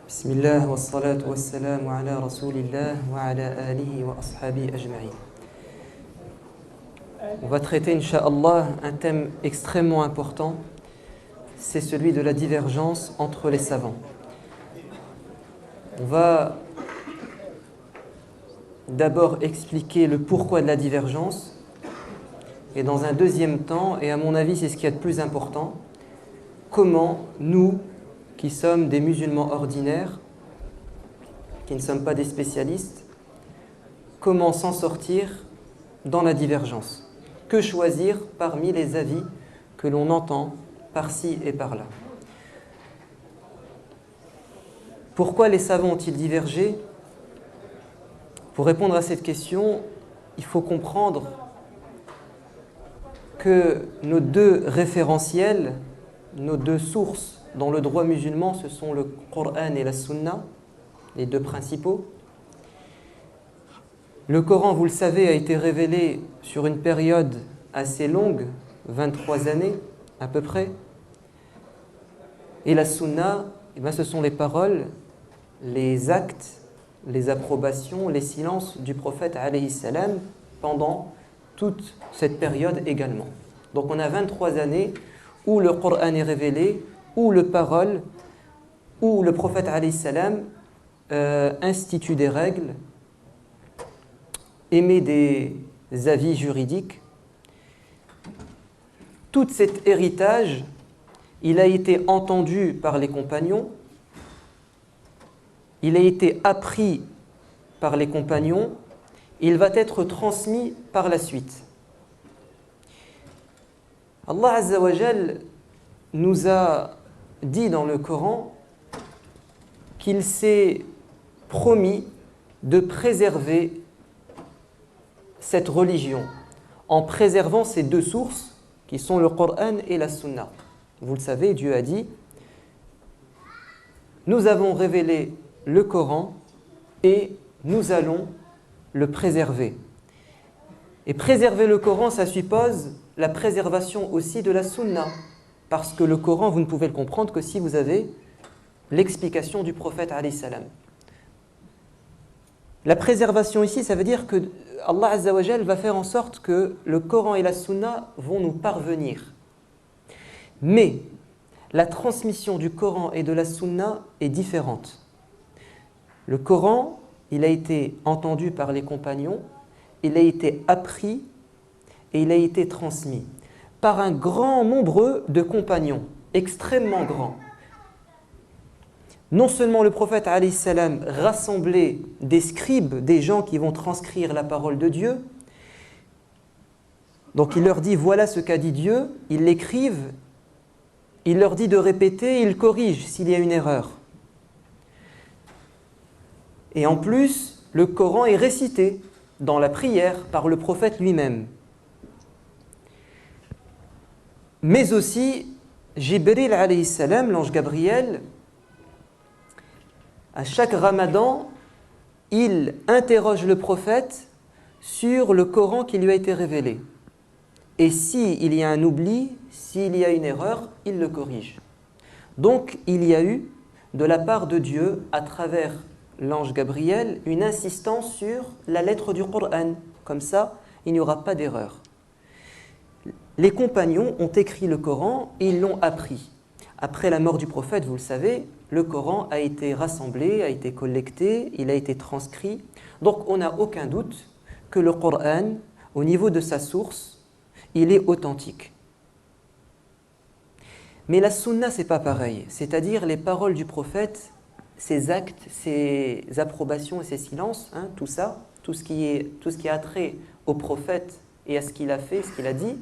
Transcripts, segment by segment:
Bismillah wa salatu wa salamu ala rasulillah wa ala alihi wa ashabi ajma'in. On va traiter, incha'Allah, un thème extrêmement important, c'est celui de la divergence entre les savants. On va d'abord expliquer le pourquoi de la divergence, et dans un deuxième temps, et à mon avis c'est ce qu'il y a de plus important, comment nous, qui sommes des musulmans ordinaires, qui ne sommes pas des spécialistes, comment s'en sortir dans la divergence. Que choisir parmi les avis que l'on entend par-ci et par-là. Pourquoi les savants ont-ils divergé? Pour répondre à cette question, il faut comprendre que nos deux référentiels, nos deux sources dans le droit musulman, ce sont le Coran et la Sunna, les deux principaux. Le Coran, vous le savez, a été révélé sur une période assez longue, 23 années à peu près. Et la Sunna, ce sont les paroles, les actes, les approbations, les silences du prophète alayhi salam pendant toute cette période également. Donc on a 23 années où le Coran est révélé, où le parole, où le prophète alayhi salam institue des règles, émet des avis juridiques. Tout cet héritage, il a été entendu par les compagnons, il a été appris par les compagnons, il va être transmis par la suite. Allah Azza wa Jal nous a dit dans le Coran qu'il s'est promis de préserver cette religion en préservant ces deux sources qui sont le Coran et la Sunna. Vous le savez, Dieu a dit: nous avons révélé le Coran et nous allons le préserver. Et préserver le Coran, ça suppose la préservation aussi de la Sunna, parce que le Coran, vous ne pouvez le comprendre que si vous avez l'explication du prophète alayhi salam. La préservation ici, ça veut dire que Allah Azza wa Jal va faire en sorte que le Coran et la Sunna vont nous parvenir. Mais la transmission du Coran et de la Sunna est différente. Le Coran, il a été entendu par les compagnons, il a été appris et il a été transmis par un grand nombre de compagnons, extrêmement grands. Non seulement le prophète alayhi salam rassemblait des scribes, des gens qui vont transcrire la parole de Dieu, donc il leur dit voilà ce qu'a dit Dieu, ils l'écrivent, il leur dit de répéter, ils corrigent s'il y a une erreur. Et en plus, le Coran est récité dans la prière par le prophète lui-même. Mais aussi, Jibril alayhi salam, l'ange Gabriel, à chaque ramadan, il interroge le prophète sur le Coran qui lui a été révélé. Et s'il y a un oubli, s'il y a une erreur, il le corrige. Donc, il y a eu, de la part de Dieu, à travers l'ange Gabriel, une insistance sur la lettre du Coran. Comme ça, il n'y aura pas d'erreur. Les compagnons ont écrit le Coran et ils l'ont appris. Après la mort du prophète, vous le savez, le Coran a été rassemblé, a été collecté, il a été transcrit. Donc on n'a aucun doute que le Coran, au niveau de sa source, il est authentique. Mais la Sunna, c'est pas pareil. C'est-à-dire les paroles du prophète, ses actes, ses approbations et ses silences, tout ça, tout ce qui a trait au prophète et à ce qu'il a fait, ce qu'il a dit,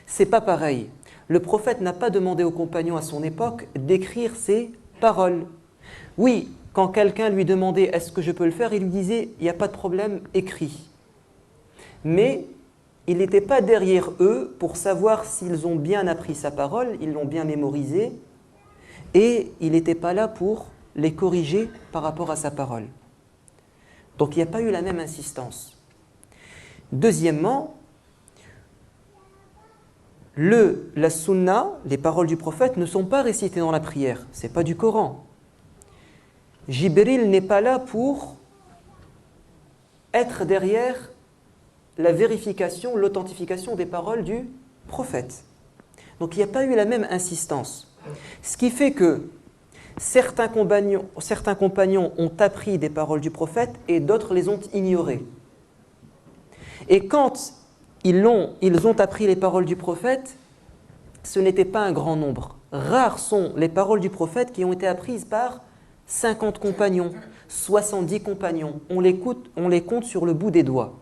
c'est pas pareil. Le prophète n'a pas demandé aux compagnons à son époque d'écrire ses paroles. Oui, quand quelqu'un lui demandait « est-ce que je peux le faire ?», il lui disait « il n'y a pas de problème, écris ». Mais il n'était pas derrière eux pour savoir s'ils ont bien appris sa parole, ils l'ont bien mémorisée, et il n'était pas là pour les corriger par rapport à sa parole. Donc il n'y a pas eu la même insistance. Deuxièmement, la sunna, les paroles du prophète, ne sont pas récitées dans la prière. Ce n'est pas du Coran. Jibril n'est pas là pour être derrière la vérification, l'authentification des paroles du prophète. Donc il n'y a pas eu la même insistance. Ce qui fait que certains compagnons ont appris des paroles du prophète et d'autres les ont ignorées. Et quand ils ont appris les paroles du prophète, ce n'était pas un grand nombre. Rares sont les paroles du prophète qui ont été apprises par 50 compagnons, 70 compagnons. On les compte sur le bout des doigts.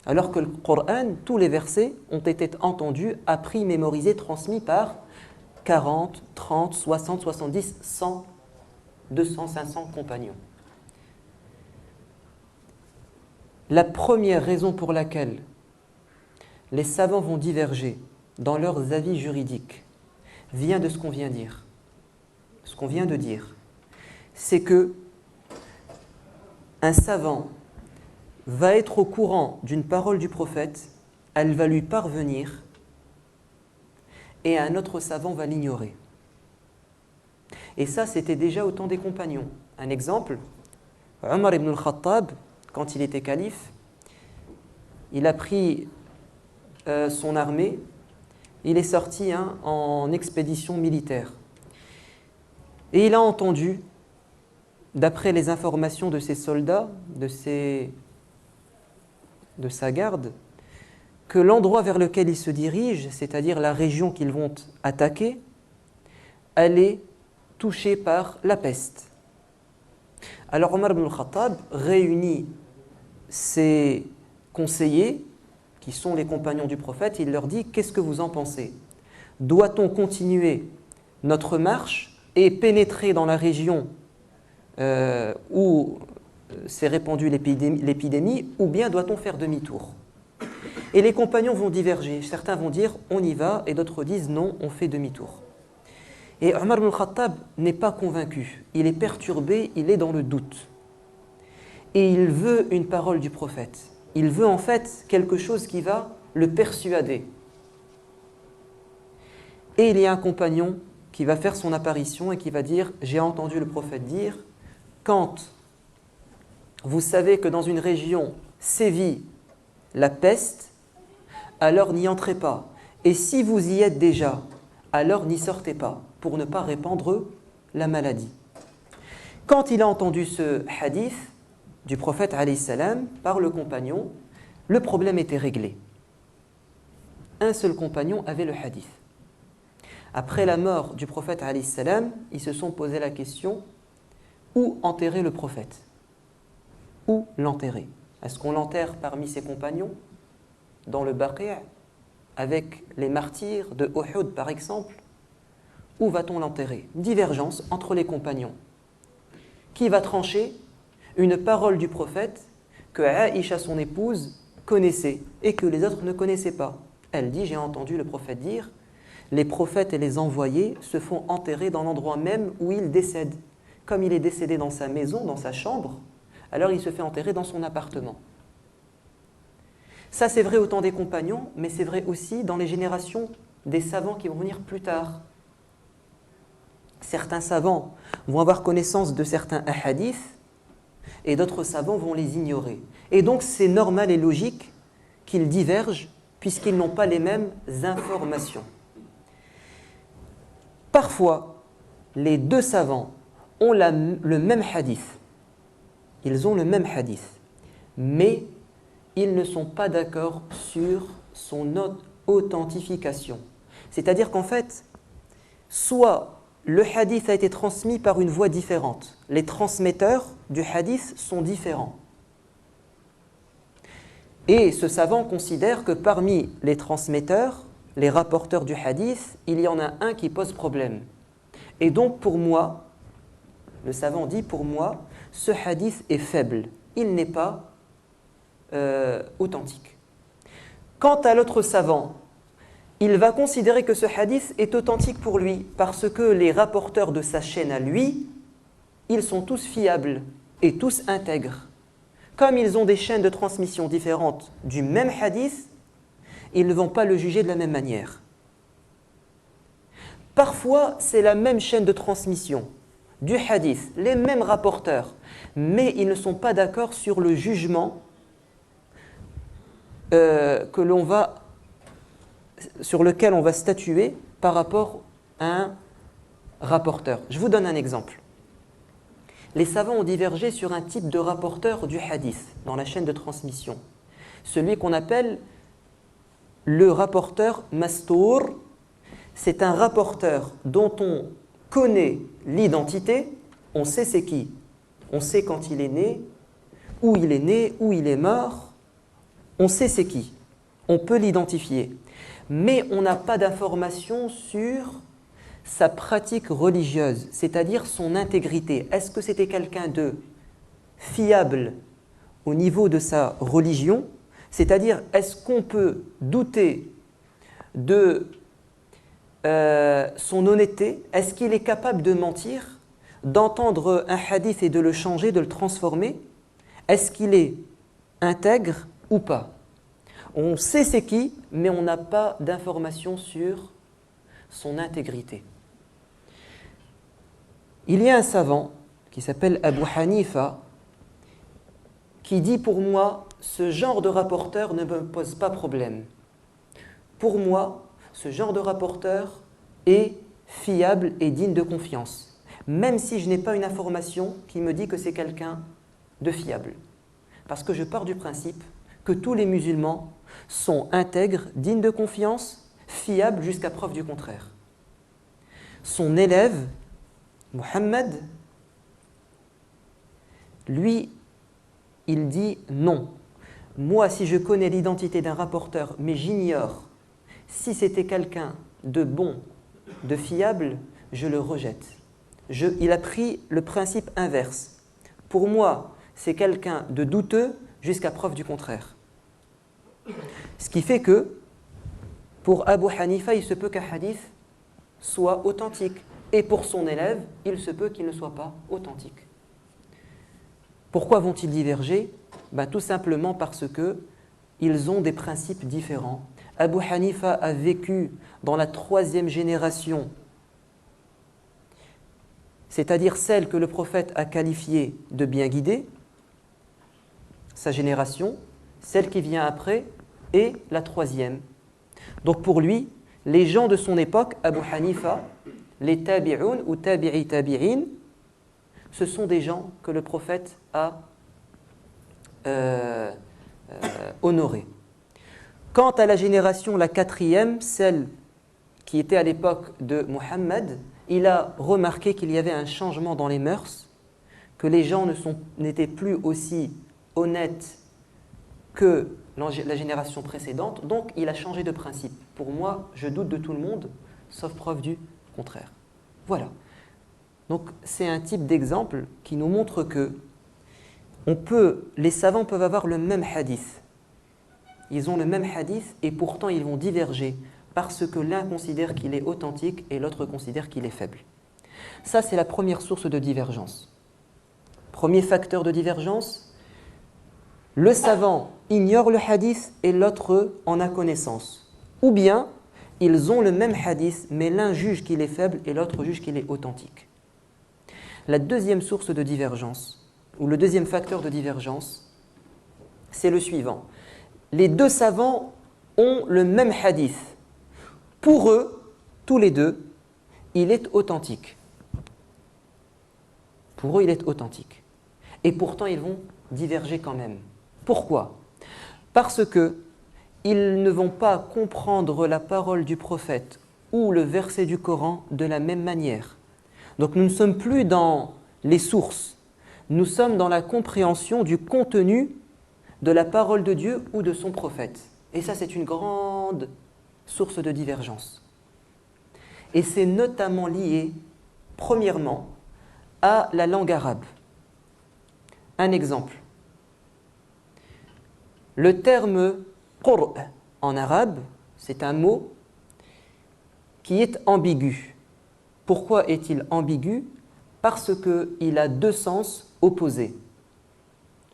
Alors que le Coran, tous les versets ont été entendus, appris, mémorisés, transmis par 40, 30, 60, 70, 100, 200, 500 compagnons. La première raison pour laquelle les savants vont diverger dans leurs avis juridiques vient de ce qu'on vient dire. Ce qu'on vient de dire, c'est que un savant va être au courant d'une parole du prophète, elle va lui parvenir, et un autre savant va l'ignorer. Et ça, c'était déjà au temps des compagnons. Un exemple, Omar ibn al-Khattab, quand il était calife, il a pris son armée, il est sorti en expédition militaire. Et il a entendu, d'après les informations de ses soldats, de sa garde, que l'endroit vers lequel ils se dirigent, c'est-à-dire la région qu'ils vont attaquer, elle est touchée par la peste. Alors Omar ibn al-Khattab réunit ses conseillers, qui sont les compagnons du prophète, il leur dit « Qu'est-ce que vous en pensez? Doit-on continuer notre marche et pénétrer dans la région où s'est répandue l'épidémie, ou bien doit-on faire demi-tour ?» Et les compagnons vont diverger. Certains vont dire « on y va » et d'autres disent « non, on fait demi-tour ». Et Omar ibn al-Khattab n'est pas convaincu. Il est perturbé, il est dans le doute. Et il veut une parole du prophète. Il veut en fait quelque chose qui va le persuader. Et il y a un compagnon qui va faire son apparition et qui va dire « j'ai entendu le prophète dire, quand vous savez que dans une région sévit la peste, alors n'y entrez pas. Et si vous y êtes déjà, alors n'y sortez pas, pour ne pas répandre la maladie. » Quand il a entendu ce hadith du prophète alayhi salam par le compagnon, le problème était réglé. Un seul compagnon avait le hadith. Après la mort du prophète alayhi salam, ils se sont posé la question: où enterrer le prophète? Où l'enterrer? Est-ce qu'on l'enterre parmi ses compagnons, dans le Baqi', avec les martyrs de Uhud par exemple? Où va-t-on l'enterrer? Divergence entre les compagnons. Qui va trancher? Une parole du prophète que Aïcha, son épouse, connaissait et que les autres ne connaissaient pas. Elle dit: j'ai entendu le prophète dire, les prophètes et les envoyés se font enterrer dans l'endroit même où ils décèdent. Comme il est décédé dans sa maison, dans sa chambre, alors il se fait enterrer dans son appartement. Ça, c'est vrai au temps des compagnons, mais c'est vrai aussi dans les générations des savants qui vont venir plus tard. Certains savants vont avoir connaissance de certains hadiths et d'autres savants vont les ignorer. Et donc, c'est normal et logique qu'ils divergent puisqu'ils n'ont pas les mêmes informations. Parfois, les deux savants ont le même hadith. Ils ont le même hadith, mais ils ne sont pas d'accord sur son authentification. C'est-à-dire qu'en fait, soit le hadith a été transmis par une voie différente. Les transmetteurs du hadith sont différents. Et ce savant considère que parmi les transmetteurs, les rapporteurs du hadith, il y en a un qui pose problème. Et donc pour moi, le savant dit, pour moi, ce hadith est faible. Il n'est pas authentique. Quant à l'autre savant, il va considérer que ce hadith est authentique pour lui parce que les rapporteurs de sa chaîne à lui, ils sont tous fiables et tous intègres. Comme ils ont des chaînes de transmission différentes du même hadith, ils ne vont pas le juger de la même manière. Parfois, c'est la même chaîne de transmission du hadith, les mêmes rapporteurs, mais ils ne sont pas d'accord sur le jugement sur lequel on va statuer par rapport à un rapporteur. Je vous donne un exemple. Les savants ont divergé sur un type de rapporteur du hadith dans la chaîne de transmission, celui qu'on appelle le rapporteur mastour. C'est un rapporteur dont on connaît l'identité, on sait c'est qui, on sait quand il est né, où il est mort, on sait c'est qui, on peut l'identifier, mais on n'a pas d'informations sur sa pratique religieuse, c'est-à-dire son intégrité. Est-ce que c'était quelqu'un de fiable au niveau de sa religion? C'est-à-dire, est-ce qu'on peut douter de son honnêteté? Est-ce qu'il est capable de mentir, d'entendre un hadith et de le changer, de le transformer? Est-ce qu'il est intègre ou pas? On sait c'est qui, mais on n'a pas d'informations sur son intégrité. Il y a un savant qui s'appelle Abu Hanifa qui dit: pour moi, ce genre de rapporteur ne me pose pas problème. Pour moi, ce genre de rapporteur est fiable et digne de confiance, même si je n'ai pas une information qui me dit que c'est quelqu'un de fiable. Parce que je pars du principe que tous les musulmans sont intègres, dignes de confiance, fiables jusqu'à preuve du contraire. Son élève, Mohammed, lui, il dit non. Moi, si je connais l'identité d'un rapporteur, mais j'ignore si c'était quelqu'un de bon, de fiable, je le rejette. Il a pris le principe inverse. Pour moi, c'est quelqu'un de douteux jusqu'à preuve du contraire. Ce qui fait que, pour Abu Hanifa, il se peut qu'un hadith soit authentique. Et pour son élève, il se peut qu'il ne soit pas authentique. Pourquoi vont-ils diverger? Tout simplement parce qu'ils ont des principes différents. Abu Hanifa a vécu dans la 3e génération, c'est-à-dire celle que le prophète a qualifiée de bien guidée, sa génération, celle qui vient après, et la 3e. Donc pour lui, les gens de son époque, Abu Hanifa, les tabi'un ou tabi'i tabi'in, ce sont des gens que le prophète a honorés. Quant à la génération, la 4e, celle qui était à l'époque de Muhammad, il a remarqué qu'il y avait un changement dans les mœurs, que les gens n'étaient plus aussi honnêtes que la génération précédente, donc il a changé de principe. Pour moi, je doute de tout le monde, sauf preuve du contraire. Voilà. Donc c'est un type d'exemple qui nous montre que les savants peuvent avoir le même hadith. Ils ont le même hadith et pourtant ils vont diverger parce que l'un considère qu'il est authentique et l'autre considère qu'il est faible. Ça, c'est la première source de divergence. Premier facteur de divergence, le savant ignore le hadith et l'autre en a connaissance. Ou bien, ils ont le même hadith, mais l'un juge qu'il est faible et l'autre juge qu'il est authentique. La deuxième source de divergence, ou le deuxième facteur de divergence, c'est le suivant. Les deux savants ont le même hadith. Pour eux, tous les deux, il est authentique. Pour eux, il est authentique. Et pourtant, ils vont diverger quand même. Pourquoi? Parce qu'ils ne vont pas comprendre la parole du prophète ou le verset du Coran de la même manière. Donc nous ne sommes plus dans les sources, nous sommes dans la compréhension du contenu de la parole de Dieu ou de son prophète. Et ça, c'est une grande source de divergence. Et c'est notamment lié, premièrement, à la langue arabe. Un exemple. Le terme « qur' » en arabe, c'est un mot qui est ambigu. Pourquoi est-il ambigu? Parce qu'il a deux sens opposés.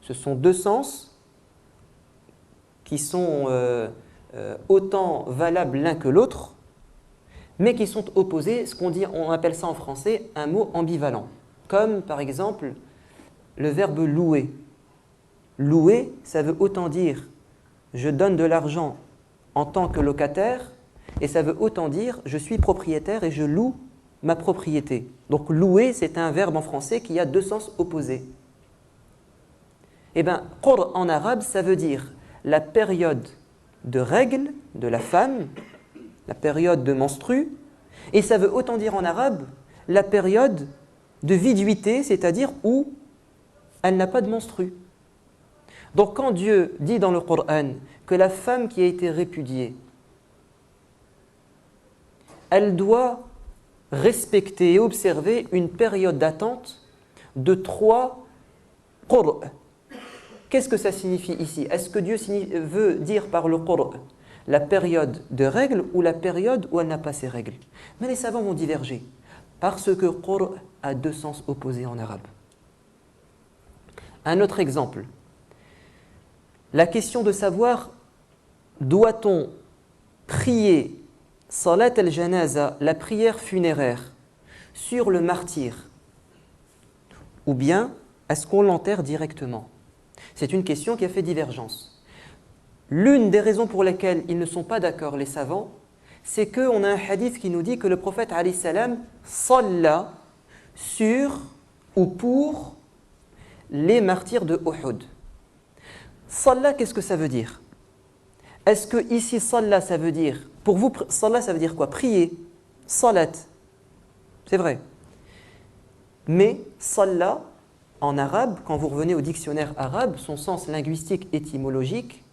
Ce sont deux sens qui sont autant valables l'un que l'autre, mais qui sont opposés, on appelle ça en français un mot ambivalent. comme par exemple le verbe louer. Louer, ça veut autant dire je donne de l'argent en tant que locataire, et ça veut autant dire je suis propriétaire et je loue ma propriété. Donc louer, c'est un verbe en français qui a deux sens opposés. Eh bien, qur en arabe, ça veut dire la période de règle de la femme, la période de menstrue, et ça veut autant dire en arabe la période de viduité, c'est-à-dire où elle n'a pas de menstrue. Donc quand Dieu dit dans le Coran que la femme qui a été répudiée, elle doit respecter et observer une période d'attente de 3 qur'. Qu'est-ce que ça signifie ici? Est-ce que Dieu veut dire par le qur' la période de règle ou la période où elle n'a pas ses règles? Mais les savants vont diverger, parce que qur' a deux sens opposés en arabe. Un autre exemple, la question de savoir doit-on prier salat al-janaza, la prière funéraire, sur le martyr, ou bien est-ce qu'on l'enterre directement? C'est une question qui a fait divergence. L'une des raisons pour lesquelles ils ne sont pas d'accord, les savants, c'est qu'on a un hadith qui nous dit que le prophète alayhi salam salla sur ou pour les martyrs de Uhud. Salla, qu'est-ce que ça veut dire? Est-ce que ici salla, ça veut dire, pour vous, salla, ça veut dire quoi? Prier, salat, c'est vrai. Mais salla, en arabe, quand vous revenez au dictionnaire arabe, son sens linguistique étymologique,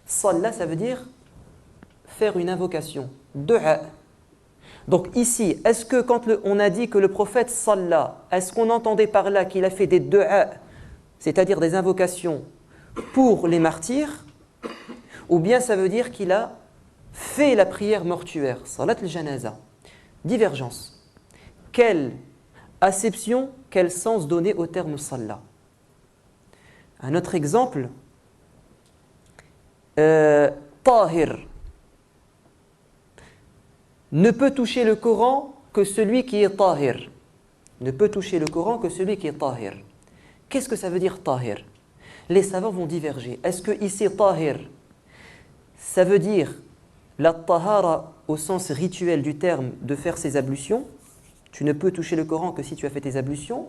salla, ça veut dire faire une invocation, du'a. Donc ici, est-ce que quand on a dit que le prophète salla, est-ce qu'on entendait par là qu'il a fait des du'a, c'est-à-dire des invocations pour les martyrs, ou bien ça veut dire qu'il a fait la prière mortuaire, salat al-janaza? Divergence. Quelle acception, quel sens donner au terme salla? Un autre exemple, tahir. Ne peut toucher le Coran que celui qui est tahir. Ne peut toucher le Coran que celui qui est tahir. Qu'est-ce que ça veut dire tahir? Les savants vont diverger. Est-ce que ici tahir, ça veut dire la tahara au sens rituel du terme de faire ses ablutions? Tu ne peux toucher le Coran que si tu as fait tes ablutions.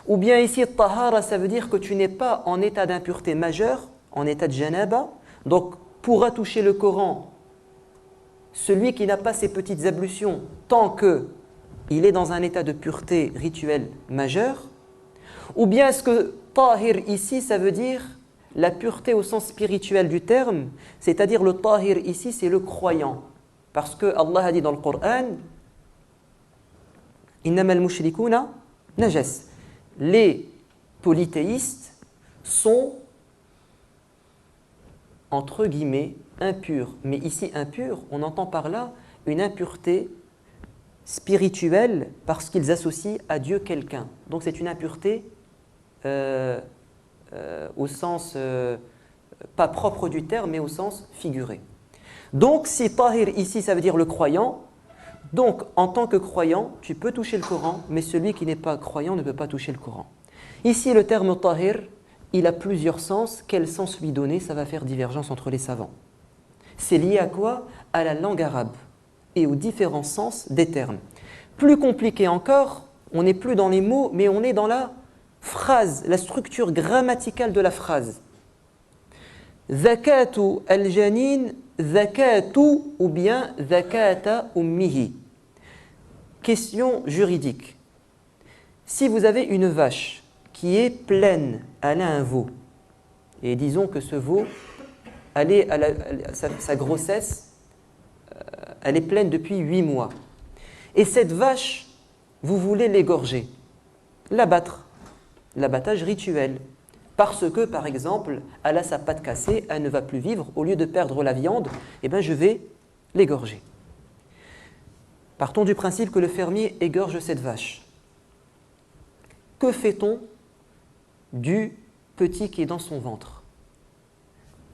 Ou bien ici tahara, ça veut dire que tu n'es pas en état d'impureté majeure, en état de janaba. Donc pourra toucher le Coran celui qui n'a pas ses petites ablutions tant qu'il est dans un état de pureté rituelle majeure. Ou bien est-ce que tahir ici, ça veut dire la pureté au sens spirituel du terme, c'est-à-dire le tahir ici, c'est le croyant. Parce que Allah a dit dans le Coran, innamal mushrikuna najas. Les polythéistes sont, entre guillemets, impurs. Mais ici, impur, on entend par là une impureté spirituelle parce qu'ils associent à Dieu quelqu'un. Donc c'est une impureté au sens, pas propre du terme, mais au sens figuré. Donc si tahir ici, ça veut dire le croyant, donc en tant que croyant, tu peux toucher le Coran, mais celui qui n'est pas croyant ne peut pas toucher le Coran. Ici, le terme tahir, il a plusieurs sens. Quel sens lui donner? Ça va faire divergence entre les savants. C'est lié à quoi? À la langue arabe et aux différents sens des termes. Plus compliqué encore, on n'est plus dans les mots, mais on est dans la phrase, la structure grammaticale de la phrase. Zakatu al-janin, zakatu ou bien zakata ummihi. Question juridique. Si vous avez une vache qui est pleine, elle a un veau, et disons que ce veau, sa grossesse, elle est pleine depuis 8 mois. Et cette vache, vous voulez l'égorger, l'abattre, l'abattage rituel. Parce que, par exemple, elle a sa patte cassée, elle ne va plus vivre, au lieu de perdre la viande, eh bien, je vais l'égorger. Partons du principe que le fermier égorge cette vache. Que fait-on du petit qui est dans son ventre?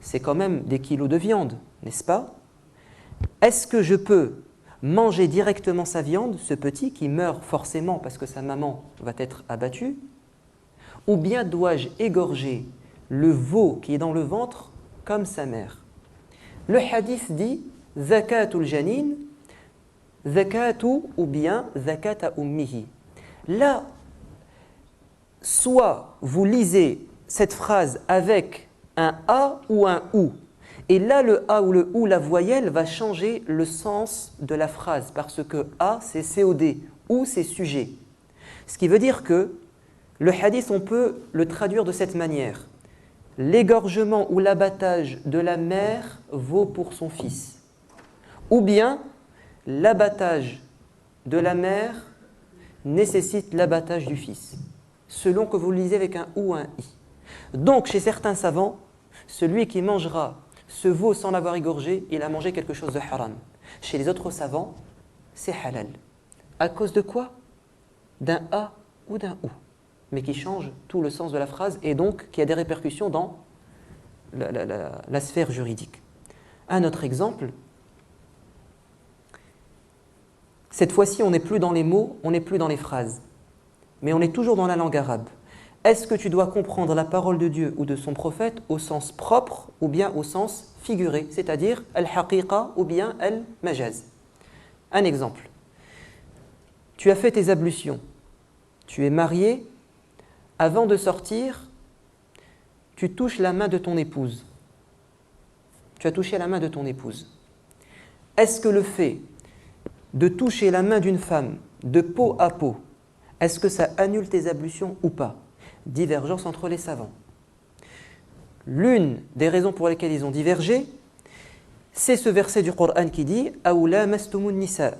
C'est quand même des kilos de viande, n'est-ce pas? Est-ce que je peux manger directement sa viande, ce petit qui meurt forcément parce que sa maman va être abattue, ou bien dois-je égorger le veau qui est dans le ventre comme sa mère? Le hadith dit zakatul janin, zakatu ou bien zakata ummihi. Là, soit vous lisez cette phrase avec un A ou un OU. Et là, le A ou le OU, la voyelle, va changer le sens de la phrase parce que A, c'est COD, OU, c'est sujet. Ce qui veut dire que le hadith, on peut le traduire de cette manière. L'égorgement ou l'abattage de la mère vaut pour son fils. Ou bien, l'abattage de la mère nécessite l'abattage du fils, selon que vous le lisez avec un ou un i. Donc, chez certains savants, celui qui mangera ce veau sans l'avoir égorgé, il a mangé quelque chose de haram. Chez les autres savants, c'est halal. À cause de quoi? D'un a ou d'un ou, mais qui change tout le sens de la phrase et donc qui a des répercussions dans la sphère juridique. Un autre exemple, cette fois-ci, on n'est plus dans les mots, on n'est plus dans les phrases, mais on est toujours dans la langue arabe. Est-ce que tu dois comprendre la parole de Dieu ou de son prophète au sens propre ou bien au sens figuré, c'est-à-dire al-haqiqa ou bien al-majaz? Un exemple. Tu as fait tes ablutions, tu es marié, avant de sortir, tu touches la main de ton épouse. Tu as touché la main de ton épouse. Est-ce que le fait de toucher la main d'une femme de peau à peau, est-ce que ça annule tes ablutions ou pas? Divergence entre les savants. L'une des raisons pour lesquelles ils ont divergé, c'est ce verset du Coran qui dit « Aw lamastumun nisa ».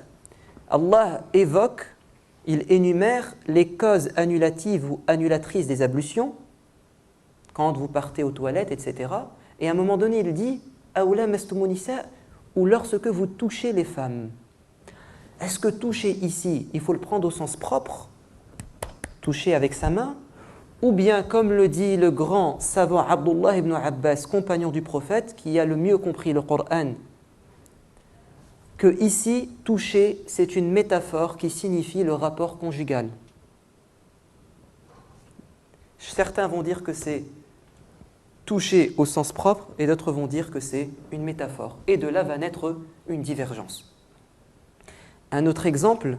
Allah évoque, il énumère les causes annulatives ou annulatrices des ablutions, quand vous partez aux toilettes, etc. Et à un moment donné, il dit « Aw lamastumun nisa » ou lorsque vous touchez les femmes. Est-ce que toucher ici, il faut le prendre au sens propre, toucher avec sa main, ou bien comme le dit le grand savant Abdullah ibn Abbas, compagnon du prophète, qui a le mieux compris le Coran, que ici, toucher, c'est une métaphore qui signifie le rapport conjugal. Certains vont dire que c'est toucher au sens propre, et d'autres vont dire que c'est une métaphore. Et de là va naître une divergence. Un autre exemple,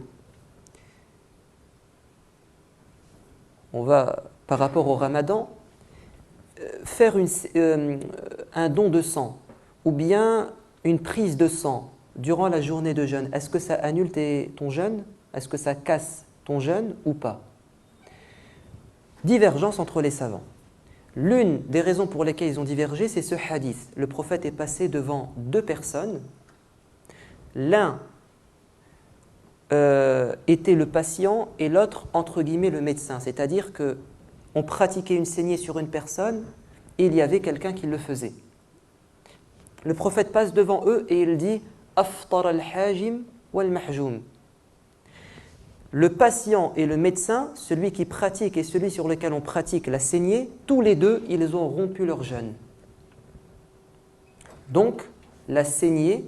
on va, par rapport au ramadan, faire un don de sang ou bien une prise de sang durant la journée de jeûne. Est-ce que ça annule ton jeûne? Est-ce que ça casse ton jeûne ou pas? Divergence entre les savants. L'une des raisons pour lesquelles ils ont divergé, c'est ce hadith. Le prophète est passé devant deux personnes. L'un était le patient et l'autre, entre guillemets, le médecin. C'est-à-dire qu'on pratiquait une saignée sur une personne et il y avait quelqu'un qui le faisait. Le prophète passe devant eux et il dit « Aftar al-hajim wal-mahjoum ». Le patient et le médecin, celui qui pratique et celui sur lequel on pratique la saignée, tous les deux, ils ont rompu leur jeûne. Donc, la saignée,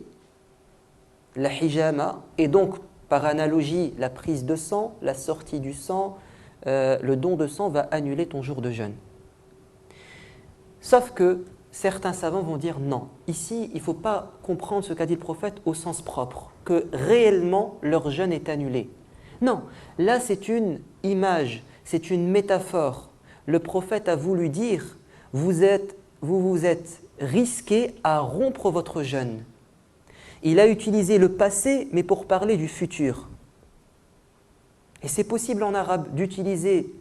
la hijama, et donc, par analogie, la prise de sang, la sortie du sang, le don de sang va annuler ton jour de jeûne. Sauf que certains savants vont dire non. Ici, il ne faut pas comprendre ce qu'a dit le prophète au sens propre, que réellement leur jeûne est annulé. Non, là c'est une image, c'est une métaphore. Le prophète a voulu dire, vous vous êtes risqué à rompre votre jeûne. Il a utilisé le passé, mais pour parler du futur. Et c'est possible en arabe d'utiliser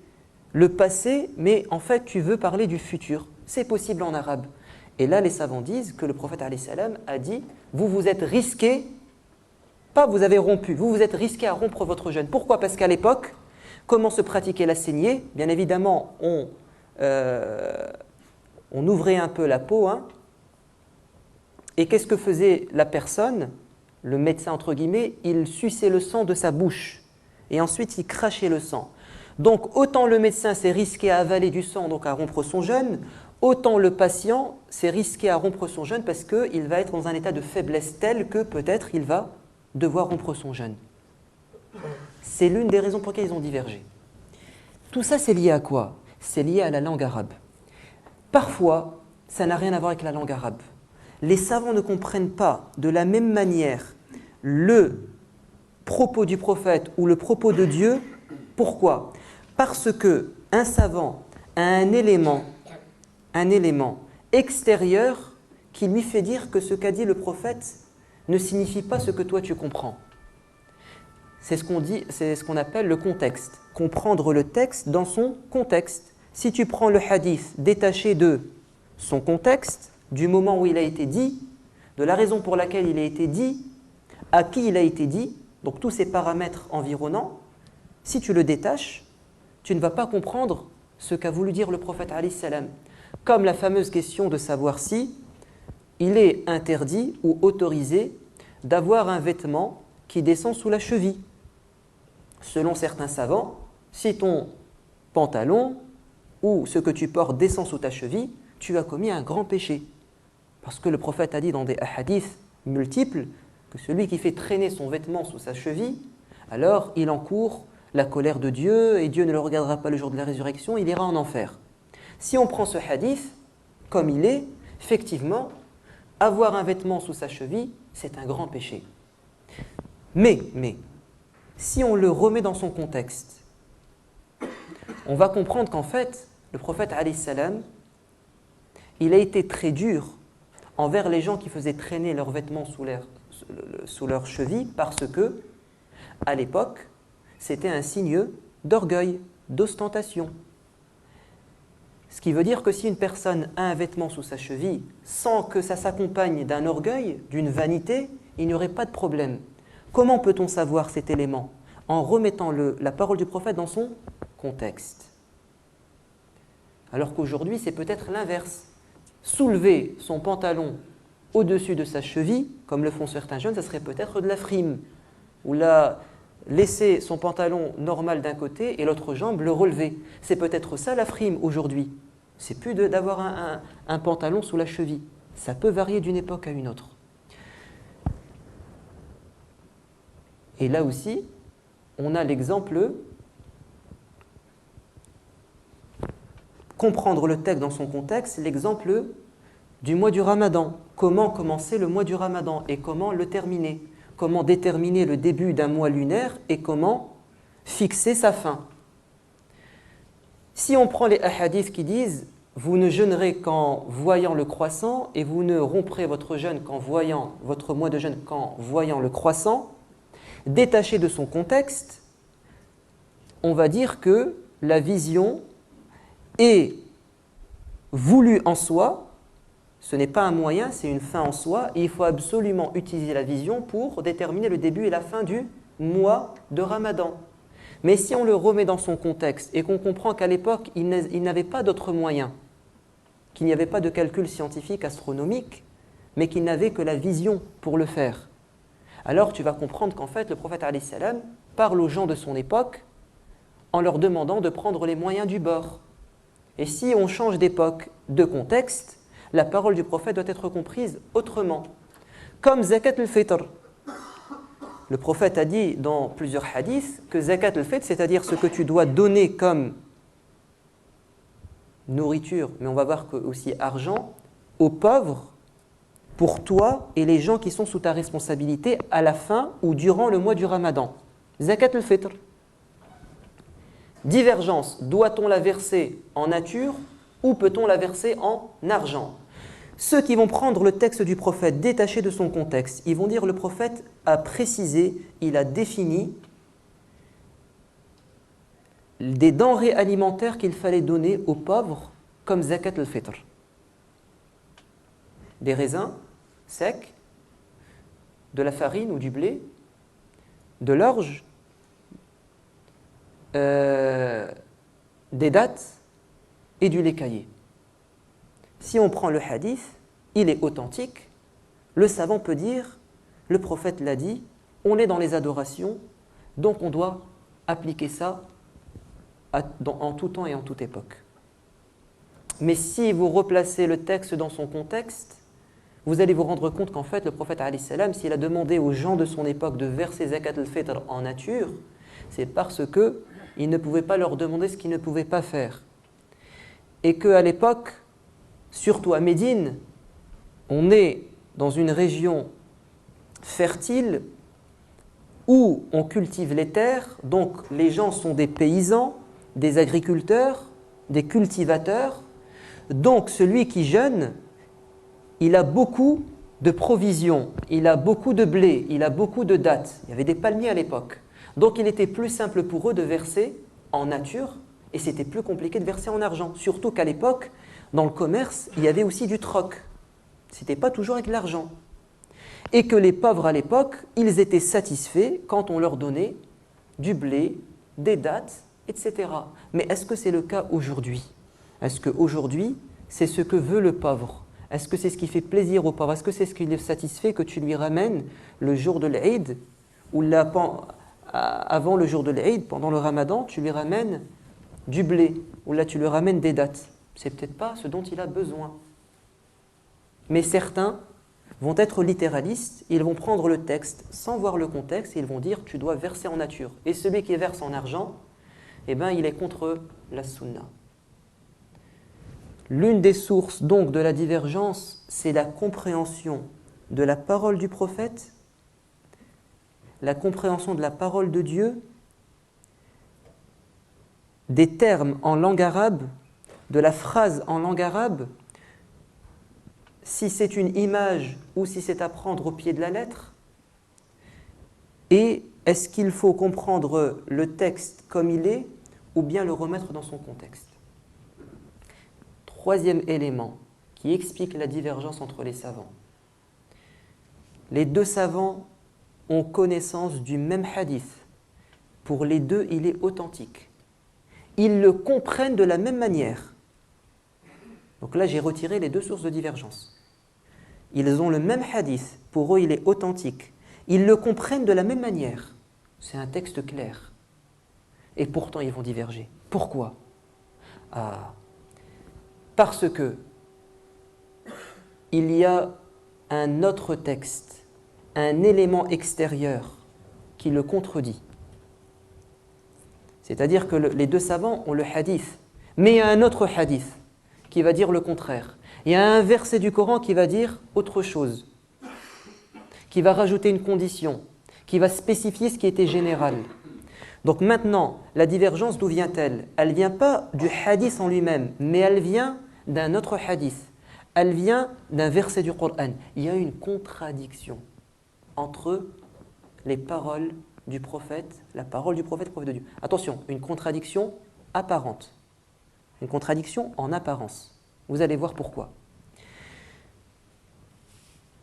le passé, mais en fait tu veux parler du futur. C'est possible en arabe. Et là les savants disent que le prophète alayhi salam a dit, vous vous êtes risqué, pas vous avez rompu, vous vous êtes risqué à rompre votre jeûne. Pourquoi? Parce qu'à l'époque, comment se pratiquait la saignée? Bien évidemment, on ouvrait un peu la peau, hein. Et qu'est-ce que faisait la personne, le médecin entre guillemets? Il suçait le sang de sa bouche et ensuite il crachait le sang. Donc autant le médecin s'est risqué à avaler du sang, donc à rompre son jeûne, autant le patient s'est risqué à rompre son jeûne parce qu'il va être dans un état de faiblesse tel que peut-être il va devoir rompre son jeûne. C'est l'une des raisons pour lesquelles ils ont divergé. Tout ça, c'est lié à quoi? C'est lié à la langue arabe. Parfois, ça n'a rien à voir avec la langue arabe. Les savants ne comprennent pas de la même manière le propos du prophète ou le propos de Dieu. Pourquoi? Parce qu'un savant a un élément extérieur qui lui fait dire que ce qu'a dit le prophète ne signifie pas ce que toi tu comprends. C'est ce qu'on appelle le contexte. Comprendre le texte dans son contexte. Si tu prends le hadith détaché de son contexte, du moment où il a été dit, de la raison pour laquelle il a été dit, à qui il a été dit, donc tous ces paramètres environnants, si tu le détaches, tu ne vas pas comprendre ce qu'a voulu dire le prophète alayhi salam. Comme la fameuse question de savoir si il est interdit ou autorisé d'avoir un vêtement qui descend sous la cheville. Selon certains savants, si ton pantalon ou ce que tu portes descend sous ta cheville, tu as commis un grand péché. Parce que le prophète a dit dans des hadiths multiples que celui qui fait traîner son vêtement sous sa cheville, alors il encourt la colère de Dieu et Dieu ne le regardera pas le jour de la résurrection, il ira en enfer. Si on prend ce hadith comme il est, effectivement, avoir un vêtement sous sa cheville, c'est un grand péché. Mais, si on le remet dans son contexte, on va comprendre qu'en fait, le prophète alayhi salam, il a été très dur envers les gens qui faisaient traîner leurs vêtements sous leurs chevilles parce que, à l'époque, c'était un signe d'orgueil, d'ostentation. Ce qui veut dire que si une personne a un vêtement sous sa cheville, sans que ça s'accompagne d'un orgueil, d'une vanité, il n'y aurait pas de problème. Comment peut-on savoir cet élément? En remettant la parole du prophète dans son contexte. Alors qu'aujourd'hui, c'est peut-être l'inverse. Soulever son pantalon au-dessus de sa cheville, comme le font certains jeunes, ça serait peut-être de la frime. Ou laisser son pantalon normal d'un côté et l'autre jambe le relever. C'est peut-être ça la frime aujourd'hui. C'est plus d'avoir un pantalon sous la cheville. Ça peut varier d'une époque à une autre. Et là aussi, on a l'exemple, comprendre le texte dans son contexte, l'exemple du mois du Ramadan. Comment commencer le mois du Ramadan et comment le terminer? Comment déterminer le début d'un mois lunaire et comment fixer sa fin? Si on prend les hadiths qui disent « Vous ne jeûnerez qu'en voyant le croissant et vous ne romprez votre jeûne qu'en voyant votre mois de jeûne qu'en voyant le croissant », détaché de son contexte, on va dire que la vision est voulue en soi, ce n'est pas un moyen, c'est une fin en soi, et il faut absolument utiliser la vision pour déterminer le début et la fin du mois de Ramadan. Mais si on le remet dans son contexte et qu'on comprend qu'à l'époque, il n'avait pas d'autre moyen, qu'il n'y avait pas de calcul scientifique, astronomique, mais qu'il n'avait que la vision pour le faire, alors tu vas comprendre qu'en fait, le prophète alayhi salam parle aux gens de son époque en leur demandant de prendre les moyens du bord. Et si on change d'époque, de contexte, la parole du prophète doit être comprise autrement. Comme zakat al-fitr. Le prophète a dit dans plusieurs hadiths que zakat al-fitr, c'est-à-dire ce que tu dois donner comme nourriture, mais on va voir que aussi argent, aux pauvres, pour toi et les gens qui sont sous ta responsabilité à la fin ou durant le mois du Ramadan. Zakat al-fitr. Divergence, doit-on la verser en nature ou peut-on la verser en argent? Ceux qui vont prendre le texte du prophète détaché de son contexte, ils vont dire le prophète a précisé, il a défini des denrées alimentaires qu'il fallait donner aux pauvres comme zakat al-fitr. Des raisins secs, de la farine ou du blé, de l'orge, des dattes et du lait caillé. Si on prend le hadith, il est authentique, le savant peut dire, le prophète l'a dit, on est dans les adorations, donc on doit appliquer ça en tout temps et en toute époque. Mais si vous replacez le texte dans son contexte, vous allez vous rendre compte qu'en fait, le prophète, alayhi salam, s'il a demandé aux gens de son époque de verser zakat al-fitr en nature, c'est parce qu'il ne pouvait pas leur demander ce qu'ils ne pouvaient pas faire. Et qu'à l'époque, surtout à Médine, on est dans une région fertile où on cultive les terres, donc les gens sont des paysans, des agriculteurs, des cultivateurs. Donc celui qui jeûne, il a beaucoup de provisions, il a beaucoup de blé, il a beaucoup de dattes. Il y avait des palmiers à l'époque. Donc il était plus simple pour eux de verser en nature et c'était plus compliqué de verser en argent. Surtout qu'à l'époque, dans le commerce, il y avait aussi du troc. Ce n'était pas toujours avec l'argent. Et que les pauvres à l'époque, ils étaient satisfaits quand on leur donnait du blé, des dattes, etc. Mais est-ce que c'est le cas aujourd'hui? Est-ce qu'aujourd'hui, c'est ce que veut le pauvre? Est-ce que c'est ce qui fait plaisir au pauvre? Est-ce que c'est ce qui le satisfait que tu lui ramènes le jour de l'Eid ou avant le jour de l'Eid, pendant le Ramadan, tu lui ramènes du blé ou là tu lui ramènes des dattes? C'est peut-être pas ce dont il a besoin. Mais certains vont être littéralistes, ils vont prendre le texte sans voir le contexte et ils vont dire tu dois verser en nature. Et celui qui verse en argent, eh ben, il est contre la sunna. L'une des sources donc de la divergence, c'est la compréhension de la parole du prophète, la compréhension de la parole de Dieu, des termes en langue arabe, de la phrase en langue arabe, si c'est une image ou si c'est à prendre au pied de la lettre, et est-ce qu'il faut comprendre le texte comme il est ou bien le remettre dans son contexte. Troisième élément qui explique la divergence entre les savants. Les deux savants ont connaissance du même hadith. Pour les deux, il est authentique. Ils le comprennent de la même manière. Donc là, j'ai retiré les deux sources de divergence. Ils ont le même hadith. Pour eux, il est authentique. Ils le comprennent de la même manière. C'est un texte clair. Et pourtant, ils vont diverger. Pourquoi? Parce que il y a un autre texte, un élément extérieur qui le contredit. C'est-à-dire que les deux savants ont le hadith, mais il y a un autre hadith qui va dire le contraire. Il y a un verset du Coran qui va dire autre chose, qui va rajouter une condition, qui va spécifier ce qui était général. Donc maintenant, la divergence, d'où vient-elle? Elle ne vient pas du hadith en lui-même, mais elle vient d'un autre hadith. Elle vient d'un verset du Coran. Il y a une contradiction entre les paroles du prophète, la parole du prophète, prophète de Dieu. Attention, une contradiction apparente. Une contradiction en apparence. Vous allez voir pourquoi.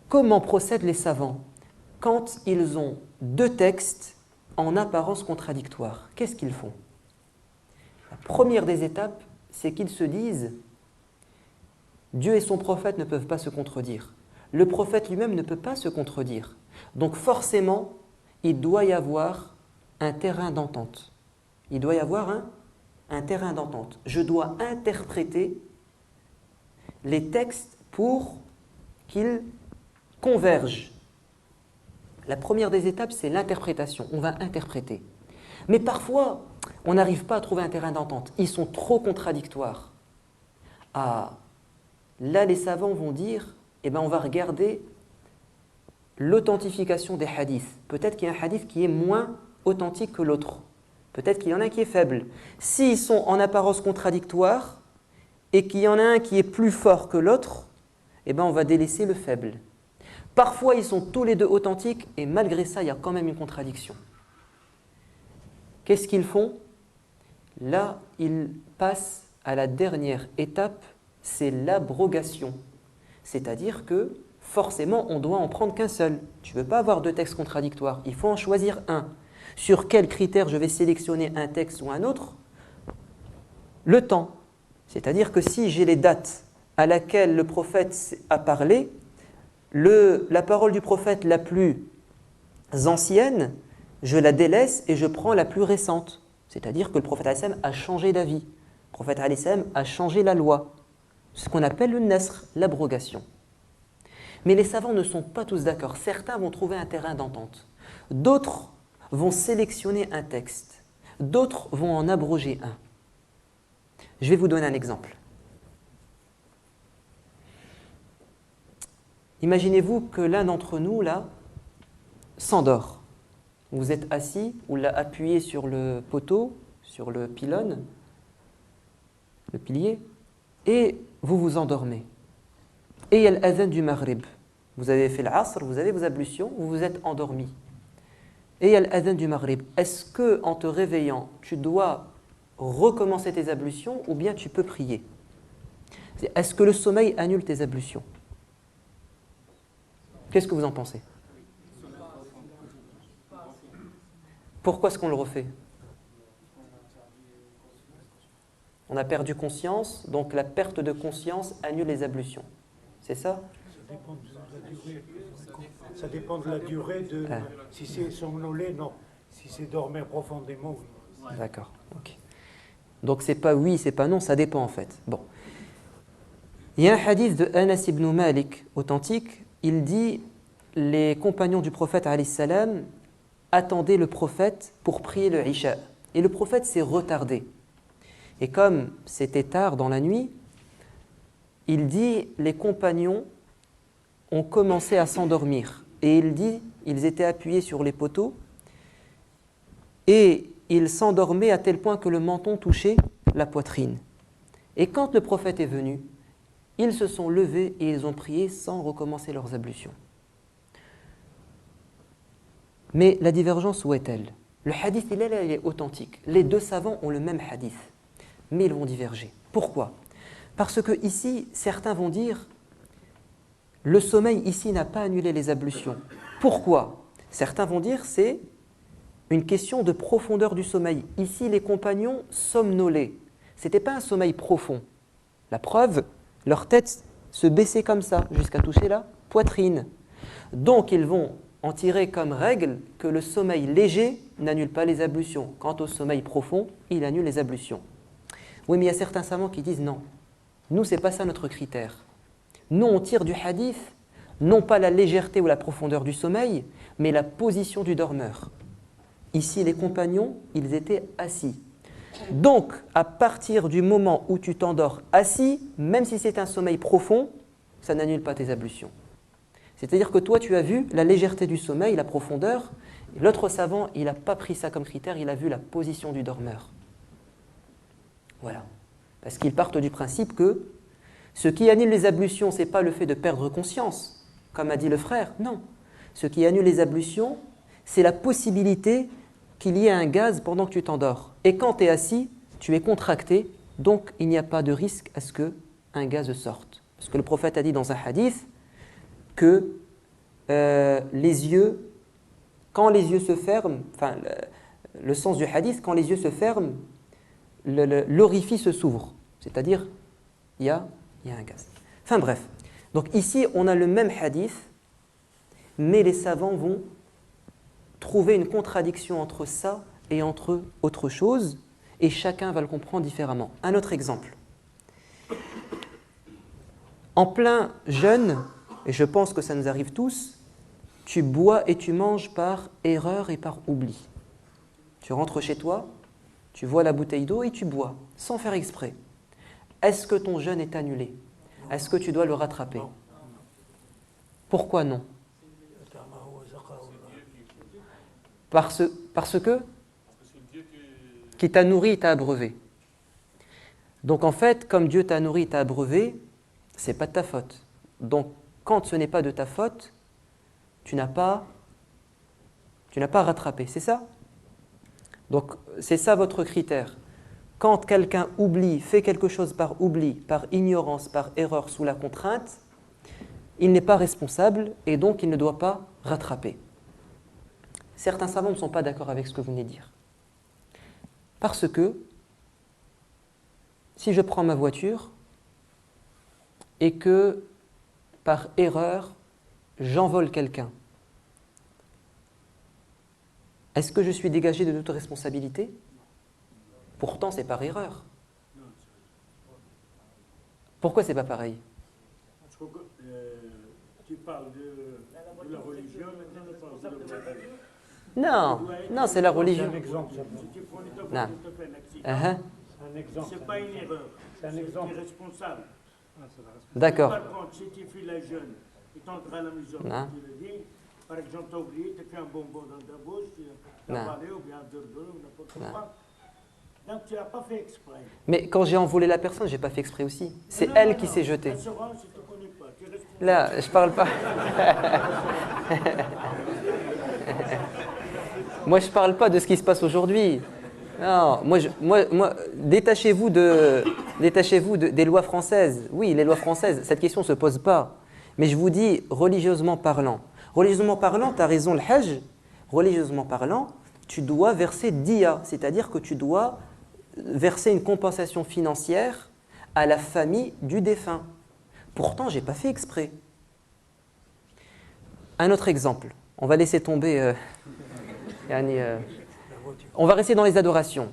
Comment procèdent les savants quand ils ont deux textes en apparence contradictoires? Qu'est-ce qu'ils font? La première des étapes, c'est qu'ils se disent Dieu et son prophète ne peuvent pas se contredire. Le prophète lui-même ne peut pas se contredire. Donc forcément, il doit y avoir un terrain d'entente. Il doit y avoir un terrain d'entente. Je dois interpréter les textes pour qu'ils convergent. La première des étapes, c'est l'interprétation. On va interpréter. Mais parfois, on n'arrive pas à trouver un terrain d'entente. Ils sont trop contradictoires. Là, les savants vont dire, on va regarder l'authentification des hadiths. Peut-être qu'il y a un hadith qui est moins authentique que l'autre. Peut-être qu'il y en a un qui est faible. S'ils sont en apparence contradictoires et qu'il y en a un qui est plus fort que l'autre, on va délaisser le faible. Parfois, ils sont tous les deux authentiques et malgré ça, il y a quand même une contradiction. Qu'est-ce qu'ils font? Là, ils passent à la dernière étape, c'est l'abrogation. C'est-à-dire que forcément, on doit en prendre qu'un seul. Tu ne peux pas avoir deux textes contradictoires, il faut en choisir un. Sur quels critères je vais sélectionner un texte ou un autre? Le temps. C'est-à-dire que si j'ai les dates à laquelle le prophète a parlé, la parole du prophète la plus ancienne, je la délaisse et je prends la plus récente. C'est-à-dire que le prophète a changé d'avis. Le prophète a changé la loi. C'est ce qu'on appelle le nasr, l'abrogation. Mais les savants ne sont pas tous d'accord. Certains vont trouver un terrain d'entente. D'autres vont sélectionner un texte. D'autres vont en abroger un. Je vais vous donner un exemple. Imaginez-vous que l'un d'entre nous, là, s'endort. Vous êtes assis, ou l'a appuyé sur le poteau, sur le pylône, le pilier, et vous vous endormez. Et il y a l'adhan du Maghrib. Vous avez fait l'Asr, vous avez vos ablutions, vous vous êtes endormi. Et il y a l'adhan du Maghrib. Est-ce que, en te réveillant, tu dois recommencer tes ablutions ou bien tu peux prier? Est-ce que le sommeil annule tes ablutions? Qu'est-ce que vous en pensez? Pourquoi est-ce qu'on le refait? On a perdu conscience, donc la perte de conscience annule les ablutions. C'est ça? Ça dépend de la durée de... Si c'est somnolé, non. Si c'est dormir profondément, oui. D'accord, ok. Donc c'est pas oui, c'est pas non, ça dépend en fait. Bon. Il y a un hadith de Anas ibn Malik, authentique, il dit « Les compagnons du prophète alayhi salam attendaient le prophète pour prier le Isha. Et le prophète s'est retardé. Et comme c'était tard dans la nuit, il dit « Les compagnons ont commencé à s'endormir. » Et il dit « Ils étaient appuyés sur les poteaux et ils s'endormaient à tel point que le menton touchait la poitrine. Et quand le prophète est venu, ils se sont levés et ils ont prié sans recommencer leurs ablutions. » Mais la divergence, où est-elle? Le hadith, il est authentique. Les deux savants ont le même hadith, mais ils vont diverger. Pourquoi? Parce que ici, certains vont dire le sommeil ici n'a pas annulé les ablutions. Pourquoi? Certains vont dire c'est une question de profondeur du sommeil. Ici, les compagnons somnolaient. Ce n'était pas un sommeil profond. La preuve, leur tête se baissait comme ça, jusqu'à toucher la poitrine. Donc, ils vont en tirer comme règle que le sommeil léger n'annule pas les ablutions. Quant au sommeil profond, il annule les ablutions. Oui, mais il y a certains savants qui disent non. Nous, ce n'est pas ça notre critère. Nous, on tire du hadith, non pas la légèreté ou la profondeur du sommeil, mais la position du dormeur. Ici, les compagnons, ils étaient assis. Donc, à partir du moment où tu t'endors assis, même si c'est un sommeil profond, ça n'annule pas tes ablutions. C'est-à-dire que toi, tu as vu la légèreté du sommeil, la profondeur. L'autre savant, il n'a pas pris ça comme critère, il a vu la position du dormeur. Voilà. Parce qu'ils partent du principe que ce qui annule les ablutions, ce n'est pas le fait de perdre conscience, comme a dit le frère, non. Ce qui annule les ablutions, c'est la possibilité qu'il y ait un gaz pendant que tu t'endors. Et quand tu es assis, tu es contracté, donc il n'y a pas de risque à ce qu'un gaz sorte. Parce que le prophète a dit dans un hadith que les yeux, quand les yeux se ferment, enfin le sens du hadith, quand les yeux se ferment, l'orifice s'ouvre, c'est-à-dire il y a un gaz. Enfin bref, donc ici on a le même hadith, mais les savants vont trouver une contradiction entre ça et entre autre chose, et chacun va le comprendre différemment. Un autre exemple. En plein jeûne, et je pense que ça nous arrive tous, tu bois et tu manges par erreur et par oubli. Tu rentres chez toi, tu vois la bouteille d'eau et tu bois, sans faire exprès. Est-ce que ton jeûne est annulé? Est-ce que tu dois le rattraper? Pourquoi non? Parce que qui t'a nourri, t'a abreuvé. Donc en fait, comme Dieu t'a nourri, t'a abreuvé, c'est pas de ta faute. Donc quand ce n'est pas de ta faute, tu n'as pas rattrapé, c'est ça? Donc c'est ça votre critère. Quand quelqu'un oublie, fait quelque chose par oubli, par ignorance, par erreur, sous la contrainte, il n'est pas responsable et donc il ne doit pas rattraper. Certains savants ne sont pas d'accord avec ce que vous venez de dire. Parce que, si je prends ma voiture et que, par erreur, j'envole quelqu'un, est-ce que je suis dégagé de toute responsabilité? Pourtant, c'est par erreur. Pourquoi c'est pas pareil? Parce que tu parles de la religion, maintenant on parle de la religion. Non, non, c'est la religion. C'est un exemple. Si tu prends une Non. tu te fais un accident, C'est un exemple. c'est pas une erreur. C'est un Tu exemple. es responsable. D'accord. Par contre, si tu fais la jeune et tu entres à la maison, Non. tu le dis, par exemple, tu as oublié, tu as fait un bonbon dans ta bouche, tu Non. as avalé ou bien un burger ou n'importe quoi. Donc tu n'as pas fait exprès. Mais quand j'ai envolé la personne, j'ai pas fait exprès aussi. C'est Non, elle non, qui non. s'est jetée. Assurance, je ne te connais pas. Tu es responsable. Là, je parle pas. Moi, je parle pas de ce qui se passe aujourd'hui. Non, moi, détachez-vous des lois françaises. Oui, les lois françaises, cette question ne se pose pas. Mais je vous dis, religieusement parlant. Religieusement parlant, tu as raison, le hajj. Religieusement parlant, tu dois verser diya, c'est-à-dire que tu dois verser une compensation financière à la famille du défunt. Pourtant, je n'ai pas fait exprès. Un autre exemple. On va laisser tomber... on va rester dans les adorations.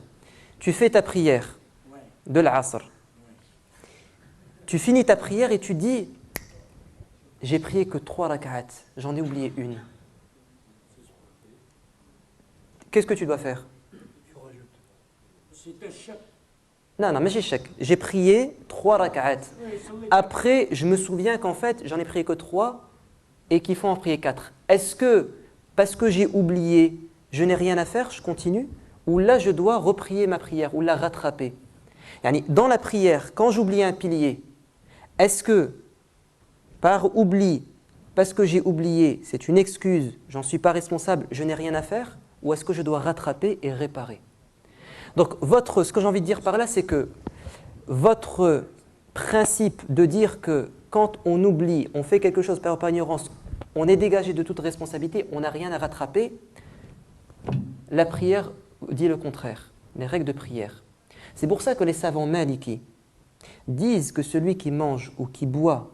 Tu fais ta prière de l'Asr. Tu finis ta prière et tu dis « J'ai prié que 3 rak'at, j'en ai oublié une. » Qu'est-ce que tu dois faire? C'est un chèque. Non, mais j'ai chèque. J'ai prié 3 rak'at. Après, je me souviens qu'en fait, j'en ai prié que 3 et qu'il faut en prier 4. Est-ce que, parce que j'ai oublié, je n'ai rien à faire, je continue? Ou là, je dois reprier ma prière ou la rattraper? Dans la prière, quand j'oublie un pilier, est-ce que, par oubli, parce que j'ai oublié, c'est une excuse, j'en suis pas responsable, je n'ai rien à faire? Ou est-ce que je dois rattraper et réparer? Donc, ce que j'ai envie de dire par là, c'est que votre principe de dire que quand on oublie, on fait quelque chose par ignorance, on est dégagé de toute responsabilité, on n'a rien à rattraper, la prière dit le contraire, les règles de prière. C'est pour ça que les savants malikis disent que celui qui mange ou qui boit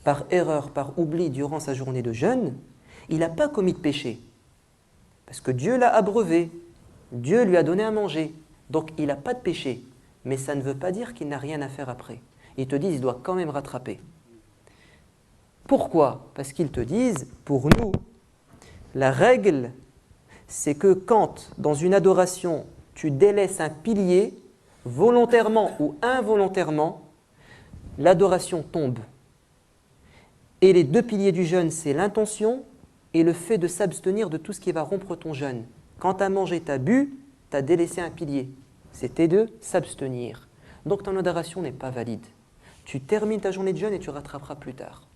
par erreur, par oubli durant sa journée de jeûne, il n'a pas commis de péché. Parce que Dieu l'a abreuvé, Dieu lui a donné à manger, donc il n'a pas de péché. Mais ça ne veut pas dire qu'il n'a rien à faire après. Ils te disent qu'il doit quand même rattraper. Pourquoi? Parce qu'ils te disent, pour nous, la règle, c'est que quand, dans une adoration, tu délaisses un pilier, volontairement ou involontairement, l'adoration tombe. Et les 2 piliers du jeûne, c'est l'intention et le fait de s'abstenir de tout ce qui va rompre ton jeûne. Quand tu as mangé, tu as bu, tu as délaissé un pilier. C'était de s'abstenir. Donc ton adoration n'est pas valide. Tu termines ta journée de jeûne et tu rattraperas plus tard.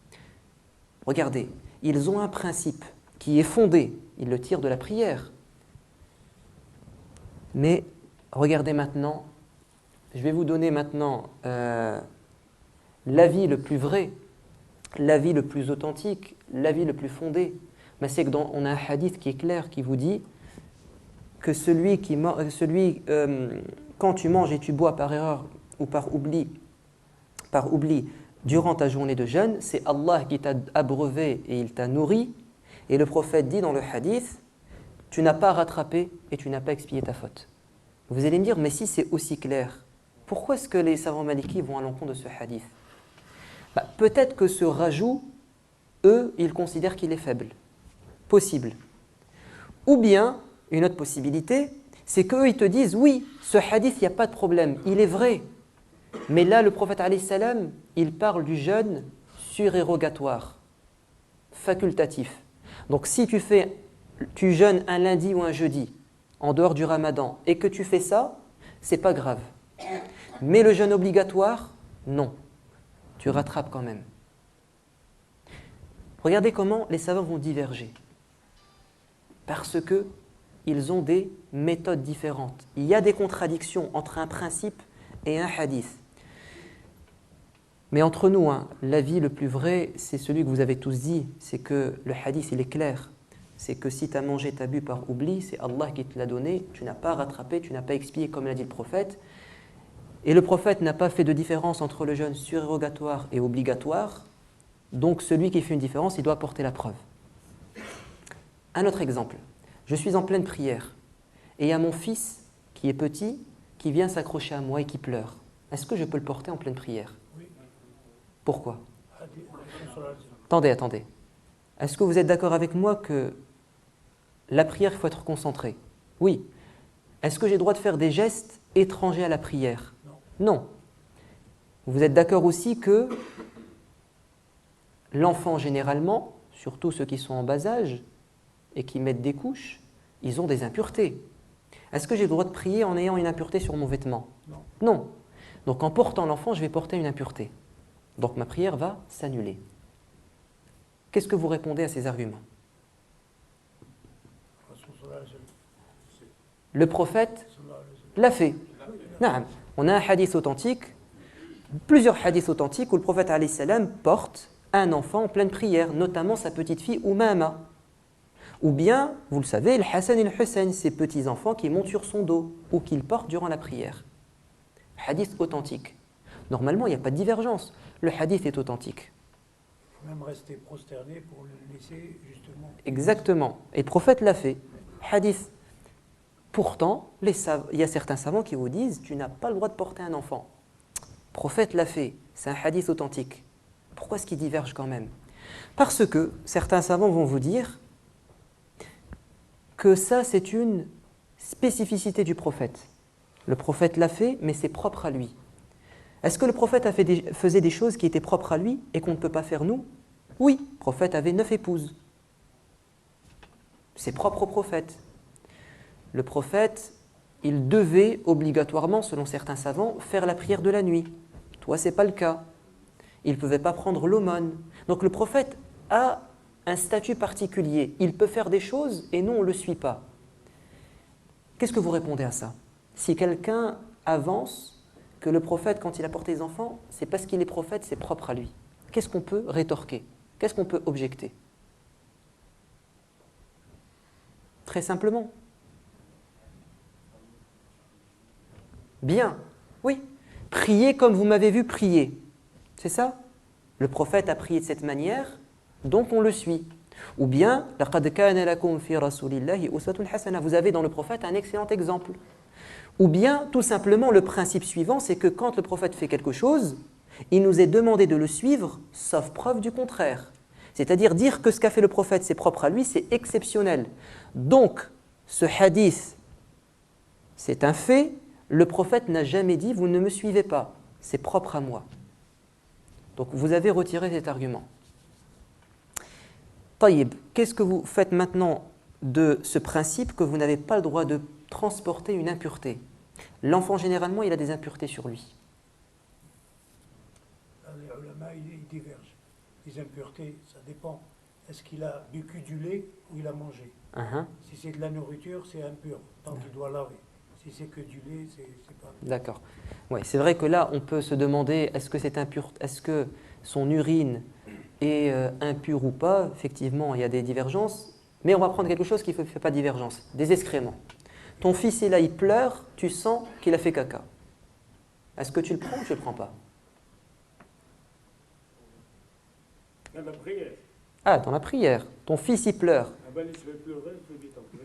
Regardez, ils ont un principe qui est fondé, ils le tirent de la prière. Mais regardez maintenant, je vais vous donner maintenant l'avis le plus vrai, l'avis le plus authentique, l'avis le plus fondé. Mais c'est qu'on a un hadith qui est clair, qui vous dit que quand tu manges et tu bois par erreur ou par oubli, durant ta journée de jeûne, c'est Allah qui t'a abreuvé et il t'a nourri. Et le prophète dit dans le hadith, tu n'as pas rattrapé et tu n'as pas expié ta faute. Vous allez me dire, mais si c'est aussi clair, pourquoi est-ce que les savants malikis vont à l'encontre de ce hadith? Peut-être que ce rajout, eux, ils considèrent qu'il est faible. Possible. Ou bien, une autre possibilité, c'est qu'eux, ils te disent, oui, ce hadith, il n'y a pas de problème, il est vrai. Mais là, le prophète, alayhi salam, il parle du jeûne surérogatoire, facultatif. Donc, si tu jeûnes un lundi ou un jeudi, en dehors du ramadan, et que tu fais ça, c'est pas grave. Mais le jeûne obligatoire, non. Tu rattrapes quand même. Regardez comment les savants vont diverger. Parce que ils ont des méthodes différentes. Il y a des contradictions entre un principe et un hadith. Mais entre nous, l'avis le plus vrai, c'est celui que vous avez tous dit, c'est que le hadith, il est clair. C'est que si tu as mangé, tu as bu par oubli, c'est Allah qui te l'a donné, tu n'as pas rattrapé, tu n'as pas expié, comme l'a dit le prophète. Et le prophète n'a pas fait de différence entre le jeûne surérogatoire et obligatoire. Donc celui qui fait une différence, il doit apporter la preuve. Un autre exemple. Je suis en pleine prière et il y a mon fils qui est petit, qui vient s'accrocher à moi et qui pleure. Est-ce que je peux le porter en pleine prière? Oui. Pourquoi? Attendez. Est-ce que vous êtes d'accord avec moi que la prière, il faut être concentré? Oui. Est-ce que j'ai le droit de faire des gestes étrangers à la prière? Non. Vous êtes d'accord aussi que l'enfant, généralement, surtout ceux qui sont en bas âge et qui mettent des couches, ils ont des impuretés. Est-ce que j'ai le droit de prier en ayant une impureté sur mon vêtement? Non. Non. Donc en portant l'enfant, je vais porter une impureté. Donc ma prière va s'annuler. Qu'est-ce que vous répondez à ces arguments? Le prophète l'a fait. Naam. On a un hadith authentique, plusieurs hadiths authentiques où le prophète alayhi salam porte un enfant en pleine prière, notamment sa petite fille Oumama. Ou bien, vous le savez, le Hassan et le Hussein, ces petits-enfants qui montent sur son dos ou qu'il porte durant la prière. Hadith authentique. Normalement, il n'y a pas de divergence. Le hadith est authentique. Il faut même rester prosterné pour le laisser justement. Exactement. Et le prophète l'a fait. Hadith. Pourtant, il y a certains savants qui vous disent tu n'as pas le droit de porter un enfant. Le prophète l'a fait. C'est un hadith authentique. Pourquoi est-ce qu'il diverge quand même? Parce que certains savants vont vous dire que ça, c'est une spécificité du prophète. Le prophète l'a fait, mais c'est propre à lui. Est-ce que le prophète faisait des choses qui étaient propres à lui et qu'on ne peut pas faire nous? Oui, le prophète avait 9 épouses. C'est propre au prophète. Le prophète, il devait obligatoirement, selon certains savants, faire la prière de la nuit. Toi, ce n'est pas le cas. Il ne pouvait pas prendre l'aumône. Donc le prophète a un statut particulier. Il peut faire des choses et nous, on ne le suit pas. Qu'est-ce que vous répondez à ça? Si quelqu'un avance que le prophète, quand il a porté les enfants, c'est parce qu'il est prophète, c'est propre à lui. Qu'est-ce qu'on peut rétorquer? Qu'est-ce qu'on peut objecter? Très simplement. Bien, oui. Priez comme vous m'avez vu prier. C'est ça? Le prophète a prié de cette manière, donc on le suit. Ou bien, لَقَدْ كَانَ لَكُمْ فِي رَسُولِ اللَّهِ أُسْوَةٌ حَسَنَةٌ. Vous avez dans le prophète un excellent exemple. Ou bien, tout simplement, le principe suivant, c'est que quand le prophète fait quelque chose, il nous est demandé de le suivre, sauf preuve du contraire. C'est-à-dire dire que ce qu'a fait le prophète, c'est propre à lui, c'est exceptionnel. Donc, ce hadith, c'est un fait. Le prophète n'a jamais dit « vous ne me suivez pas, c'est propre à moi ». Donc vous avez retiré cet argument. Taïb, qu'est-ce que vous faites maintenant de ce principe que vous n'avez pas le droit de transporter une impureté? L'enfant, généralement, il a des impuretés sur lui. Les ulama, ils divergent. Les impuretés, ça dépend. Est-ce qu'il a bu que du lait ou il a mangé? Si c'est de la nourriture, c'est impur, tant qu'il doit laver. Si c'est que du lait, c'est pas... D'accord. Ouais, c'est vrai que là, on peut se demander est-ce que c'est impur, est-ce que son urine est impure ou pas? Effectivement, il y a des divergences, mais on va prendre quelque chose qui ne fait pas divergence, des excréments. Ton fils est là, il pleure, tu sens qu'il a fait caca. Est-ce que tu le prends ou tu ne le prends pas? Dans la prière. Ah, dans la prière. Ton fils, il pleure. Ah ben, je vais pleurer, je peux vite en prière.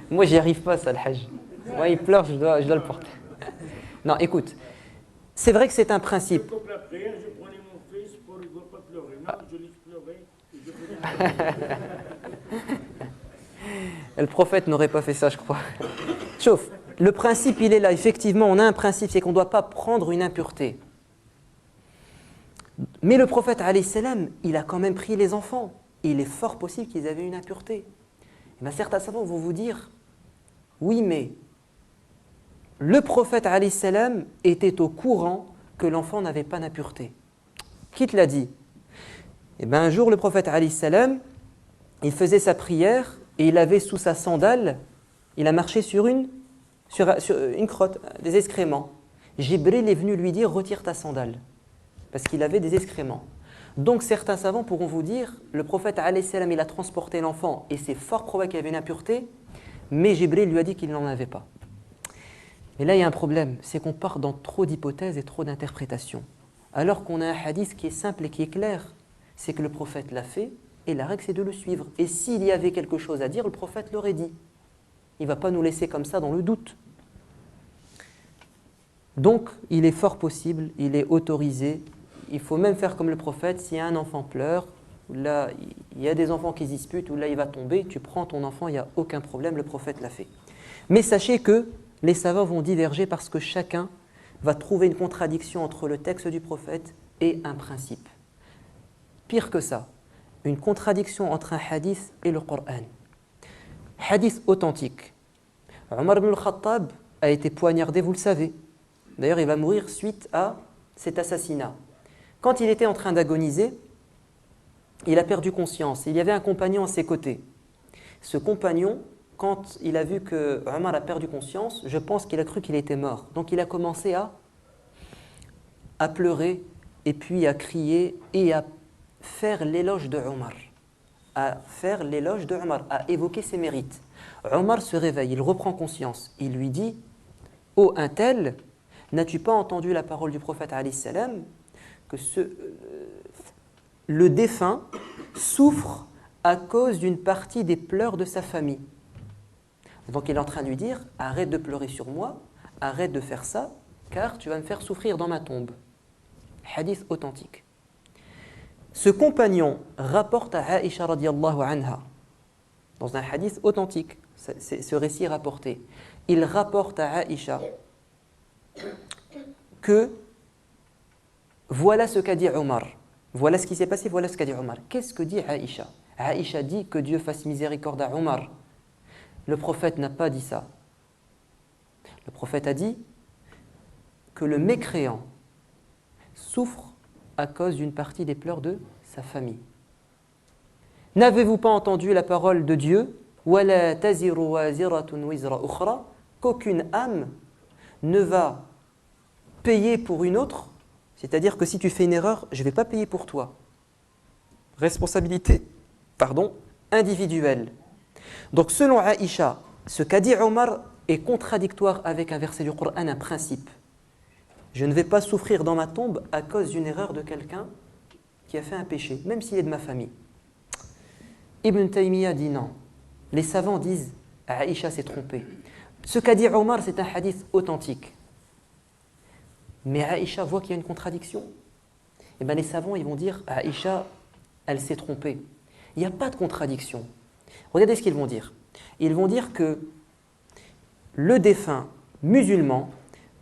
Moi, j'y arrive pas, ça, le hajj. Moi, il pleure, je dois le porter. Non, écoute, c'est vrai que c'est un principe. Je coupe la prière, je prenais mon fils pour ne pas pleurer. Non, je laisse pleurer et je prenais Le prophète n'aurait pas fait ça, je crois. Chauffe, le principe, il est là. Effectivement, on a un principe, c'est qu'on ne doit pas prendre une impureté. Mais le prophète, alayhi salam, il a quand même pris les enfants. Et il est fort possible qu'ils avaient une impureté. Et bien, certains savants vont vous dire, oui, mais le prophète, alayhi salam, était au courant que l'enfant n'avait pas d'impureté. Qui te l'a dit? Et bien, un jour, le prophète, alayhi salam, il faisait sa prière et il avait sous sa sandale, il a marché sur une crotte, des excréments. Jibril est venu lui dire, retire ta sandale. Parce qu'il avait des excréments. Donc certains savants pourront vous dire, le prophète alayhi salam, il a transporté l'enfant et c'est fort probable qu'il y avait une impureté, mais Jibril lui a dit qu'il n'en avait pas. Et là il y a un problème, c'est qu'on part dans trop d'hypothèses et trop d'interprétations. Alors qu'on a un hadith qui est simple et qui est clair, c'est que le prophète l'a fait et la règle c'est de le suivre. Et s'il y avait quelque chose à dire, le prophète l'aurait dit. Il ne va pas nous laisser comme ça dans le doute. Donc il est fort possible, il est autorisé il faut même faire comme le prophète, s'il y a un enfant pleure, ou là il y a des enfants qui se disputent, ou là il va tomber, tu prends ton enfant, il n'y a aucun problème, le prophète l'a fait. Mais sachez que les savants vont diverger parce que chacun va trouver une contradiction entre le texte du prophète et un principe. Pire que ça, une contradiction entre un hadith et le Coran. Hadith authentique. Omar ibn al-Khattab a été poignardé, vous le savez. D'ailleurs, il va mourir suite à cet assassinat. Quand il était en train d'agoniser, il a perdu conscience. Il y avait un compagnon à ses côtés. Ce compagnon, quand il a vu que Omar a perdu conscience, je pense qu'il a cru qu'il était mort. Donc il a commencé à pleurer et puis à crier et à faire l'éloge de Omar. À évoquer ses mérites. Omar se réveille, il reprend conscience. Il lui dit « Ô un tel, n'as-tu pas entendu la parole du prophète alayhi salam que le défunt souffre à cause d'une partie des pleurs de sa famille ?» Donc il est en train de lui dire « Arrête de pleurer sur moi, arrête de faire ça, car tu vas me faire souffrir dans ma tombe. » Hadith authentique. Ce compagnon rapporte à Aïcha radiallahu anha, dans un hadith authentique, ce récit est rapporté, il rapporte à Aïcha que voilà ce qu'a dit Omar, voilà ce qui s'est passé, voilà ce qu'a dit Omar. Qu'est-ce que dit Aïcha? Aïcha dit que Dieu fasse miséricorde à Omar. Le prophète n'a pas dit ça. Le prophète a dit que le mécréant souffre à cause d'une partie des pleurs de sa famille. N'avez-vous pas entendu la parole de Dieu qu'aucune âme ne va payer pour une autre, c'est-à-dire que si tu fais une erreur, je ne vais pas payer pour toi. Responsabilité, individuelle. Donc selon Aïcha, ce qu'a dit Omar est contradictoire avec un verset du Coran, un principe. Je ne vais pas souffrir dans ma tombe à cause d'une erreur de quelqu'un qui a fait un péché, même s'il est de ma famille. Ibn Taymiyyah dit non. Les savants disent Aïcha s'est trompée. Ce qu'a dit Omar, c'est un hadith authentique. Mais Aïcha voit qu'il y a une contradiction. Et bien les savants ils vont dire Aïcha, elle s'est trompée. Il n'y a pas de contradiction. Regardez ce qu'ils vont dire. Ils vont dire que le défunt musulman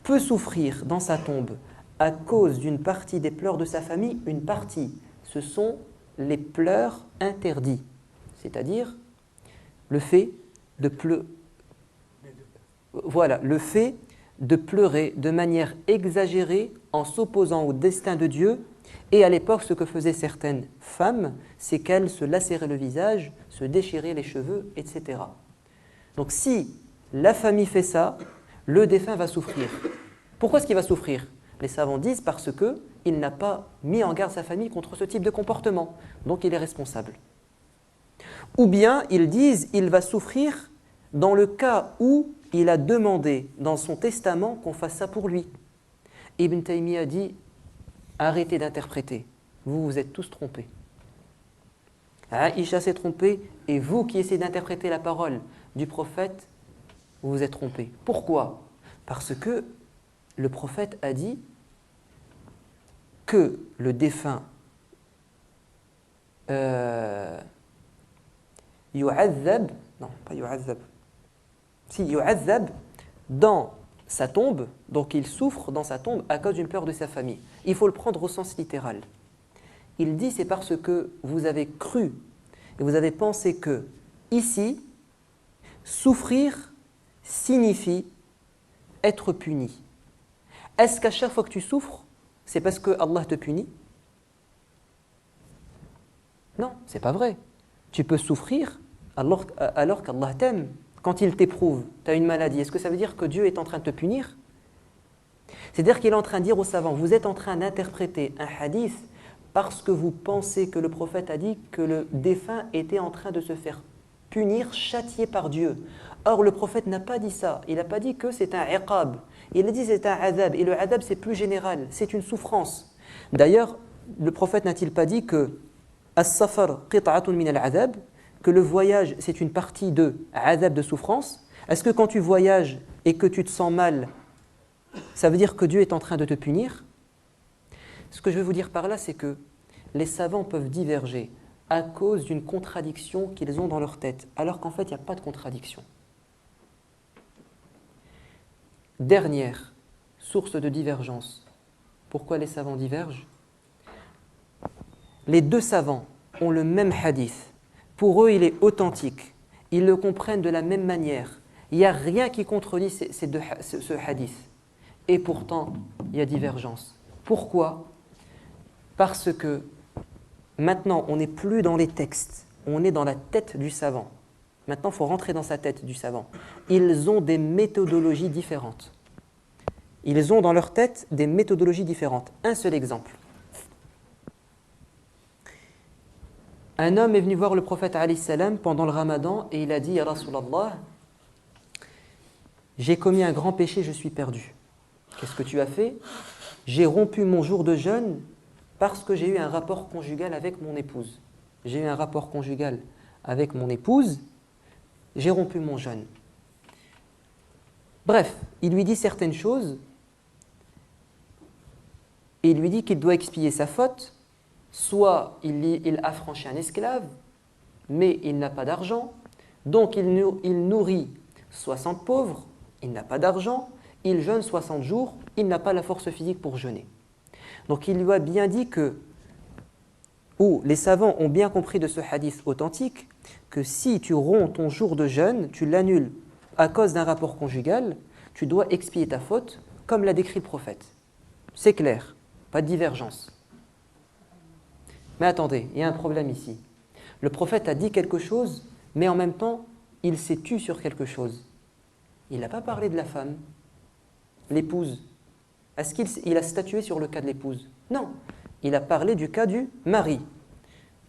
peut souffrir dans sa tombe à cause d'une partie des pleurs de sa famille. Une partie, ce sont les pleurs interdits. C'est-à-dire le fait de pleurer de manière exagérée en s'opposant au destin de Dieu. Et à l'époque, ce que faisaient certaines femmes, c'est qu'elles se lacéraient le visage, se déchiraient les cheveux, etc. Donc si la famille fait ça, le défunt va souffrir. Pourquoi est-ce qu'il va souffrir? Les savants disent parce qu'il n'a pas mis en garde sa famille contre ce type de comportement. Donc il est responsable. Ou bien ils disent qu'il va souffrir dans le cas où il a demandé dans son testament qu'on fasse ça pour lui. Ibn Taymiyyah dit arrêtez d'interpréter, vous vous êtes tous trompés. Aïcha s'est trompée et vous qui essayez d'interpréter la parole du prophète, vous vous êtes trompés. Pourquoi? Parce que le prophète a dit que le défunt yu'azzab, non pas yu'azzab, si yu'azzab dans sa tombe, donc il souffre dans sa tombe à cause d'une peur de sa famille. Il faut le prendre au sens littéral. Il dit c'est parce que vous avez cru et vous avez pensé que ici, souffrir signifie être puni. Est-ce qu'à chaque fois que tu souffres, c'est parce que Allah te punit? Non, c'est pas vrai. Tu peux souffrir alors qu'Allah t'aime. Quand il t'éprouve, tu as une maladie, est-ce que ça veut dire que Dieu est en train de te punir? C'est-à-dire qu'il est en train de dire aux savants, vous êtes en train d'interpréter un hadith parce que vous pensez que le prophète a dit que le défunt était en train de se faire punir, châtié par Dieu. Or, le prophète n'a pas dit ça. Il n'a pas dit que c'est un iqab. Il a dit que c'est un adab. Et le adab, c'est plus général. C'est une souffrance. D'ailleurs, le prophète n'a-t-il pas dit que as-safar qit'atun min al-adab, que le voyage, c'est une partie de adab, de souffrance? Est-ce que quand tu voyages et que tu te sens mal, ça veut dire que Dieu est en train de te punir? Ce que je veux vous dire par là, c'est que les savants peuvent diverger à cause d'une contradiction qu'ils ont dans leur tête, alors qu'en fait, il n'y a pas de contradiction. Dernière source de divergence. Pourquoi les savants divergent? Les deux savants ont le même hadith. Pour eux, il est authentique. Ils le comprennent de la même manière. Il n'y a rien qui contredit ce hadith. Et pourtant, il y a divergence. Pourquoi? Parce que maintenant, on n'est plus dans les textes, on est dans la tête du savant. Maintenant, il faut rentrer dans sa tête du savant. Ils ont des méthodologies différentes. Ils ont dans leur tête des méthodologies différentes. Un seul exemple. Un homme est venu voir le prophète alayhi salam pendant le ramadan et il a dit « Ya Rasulallah, j'ai commis un grand péché, je suis perdu. » Qu'est-ce que tu as fait? J'ai rompu mon jour de jeûne parce que j'ai eu un rapport conjugal avec mon épouse. J'ai eu un rapport conjugal avec mon épouse, j'ai rompu mon jeûne. Bref, il lui dit certaines choses et il lui dit qu'il doit expier sa faute. Soit il affranchit un esclave, mais il n'a pas d'argent, donc il nourrit 60 pauvres, il n'a pas d'argent, il jeûne 60 jours, il n'a pas la force physique pour jeûner. Donc il lui a bien dit que, ou les savants ont bien compris de ce hadith authentique, que si tu romps ton jour de jeûne, tu l'annules à cause d'un rapport conjugal, tu dois expier ta faute, comme l'a décrit le prophète. C'est clair, pas de divergence. Mais attendez, il y a un problème ici. Le prophète a dit quelque chose, mais en même temps, il s'est tu sur quelque chose. Il n'a pas parlé de la femme, l'épouse. Est-ce qu'il a statué sur le cas de l'épouse? Non, il a parlé du cas du mari.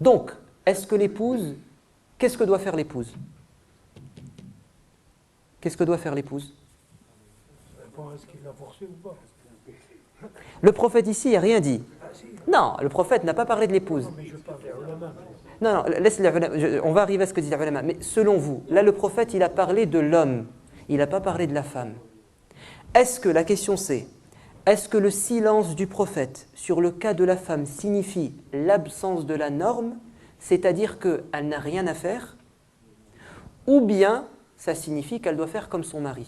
Donc, est-ce que l'épouse, qu'est-ce que doit faire l'épouse? Qu'est-ce que doit faire l'épouse? Est-ce qu'il l'a forcé ou pas? Le prophète ici n'a rien dit. Non, le prophète n'a pas parlé de l'épouse. Non, mais je parle des ulama. Non, laisse les ulama, on va arriver à ce que dit les ulama. Mais selon vous, là le prophète, il a parlé de l'homme. Il n'a pas parlé de la femme. Est-ce que, la question c'est, est-ce que le silence du prophète sur le cas de la femme signifie l'absence de la norme, c'est-à-dire qu'elle n'a rien à faire, ou bien ça signifie qu'elle doit faire comme son mari?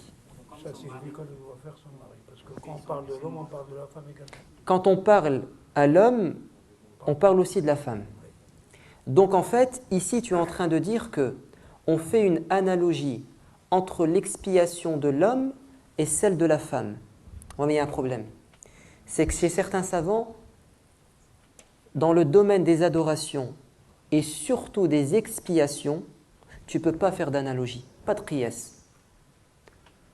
Ça signifie qu'elle doit faire son mari. Parce que quand on parle de l'homme, on parle de la femme également. Quand on parle à l'homme, on parle aussi de la femme. Donc en fait, ici tu es en train de dire que on fait une analogie entre l'expiation de l'homme et celle de la femme. Oui, mais il y a un problème. C'est que chez certains savants, dans le domaine des adorations et surtout des expiations, tu ne peux pas faire d'analogie. Pas de qiyas.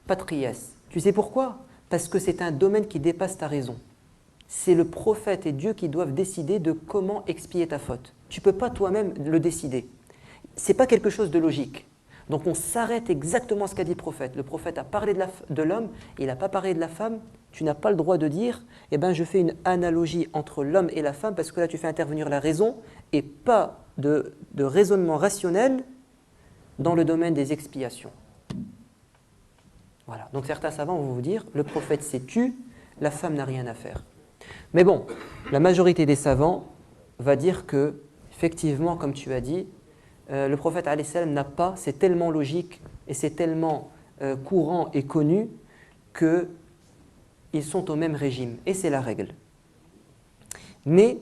Pas de qiyas. Tu sais pourquoi? Parce que c'est un domaine qui dépasse ta raison. C'est le prophète et Dieu qui doivent décider de comment expier ta faute. Tu ne peux pas toi-même le décider. Ce n'est pas quelque chose de logique. Donc on s'arrête exactement à ce qu'a dit le prophète. Le prophète a parlé de l'homme, il n'a pas parlé de la femme. Tu n'as pas le droit de dire « Eh bien, je fais une analogie entre l'homme et la femme parce que là, tu fais intervenir la raison et pas de raisonnement rationnel dans le domaine des expiations. » Voilà. Donc certains savants vont vous dire « Le prophète s'est tu, la femme n'a rien à faire. » Mais bon, la majorité des savants va dire que, effectivement, comme tu as dit, le prophète alayhi salam n'a pas, c'est tellement logique et c'est tellement courant et connu qu'ils sont au même régime. Et c'est la règle. Mais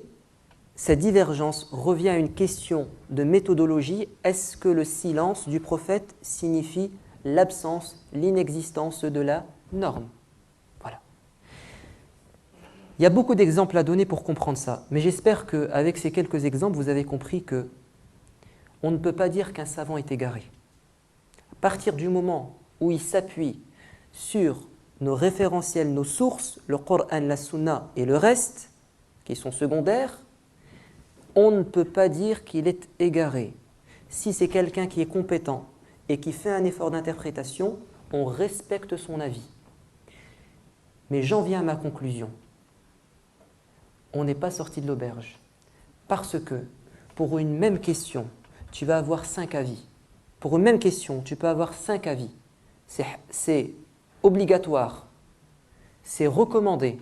cette divergence revient à une question de méthodologie. Est-ce que le silence du prophète signifie l'absence, l'inexistence de la norme? Voilà. Il y a beaucoup d'exemples à donner pour comprendre ça, mais j'espère qu'avec ces quelques exemples, vous avez compris que on ne peut pas dire qu'un savant est égaré. À partir du moment où il s'appuie sur nos référentiels, nos sources, le Coran, la Sunna et le reste, qui sont secondaires, on ne peut pas dire qu'il est égaré. Si c'est quelqu'un qui est compétent et qui fait un effort d'interprétation, on respecte son avis. Mais j'en viens à ma conclusion. On n'est pas sorti de l'auberge. Parce que, pour une même question, tu vas avoir 5 avis. Pour une même question, tu peux avoir 5 avis. C'est obligatoire, c'est recommandé,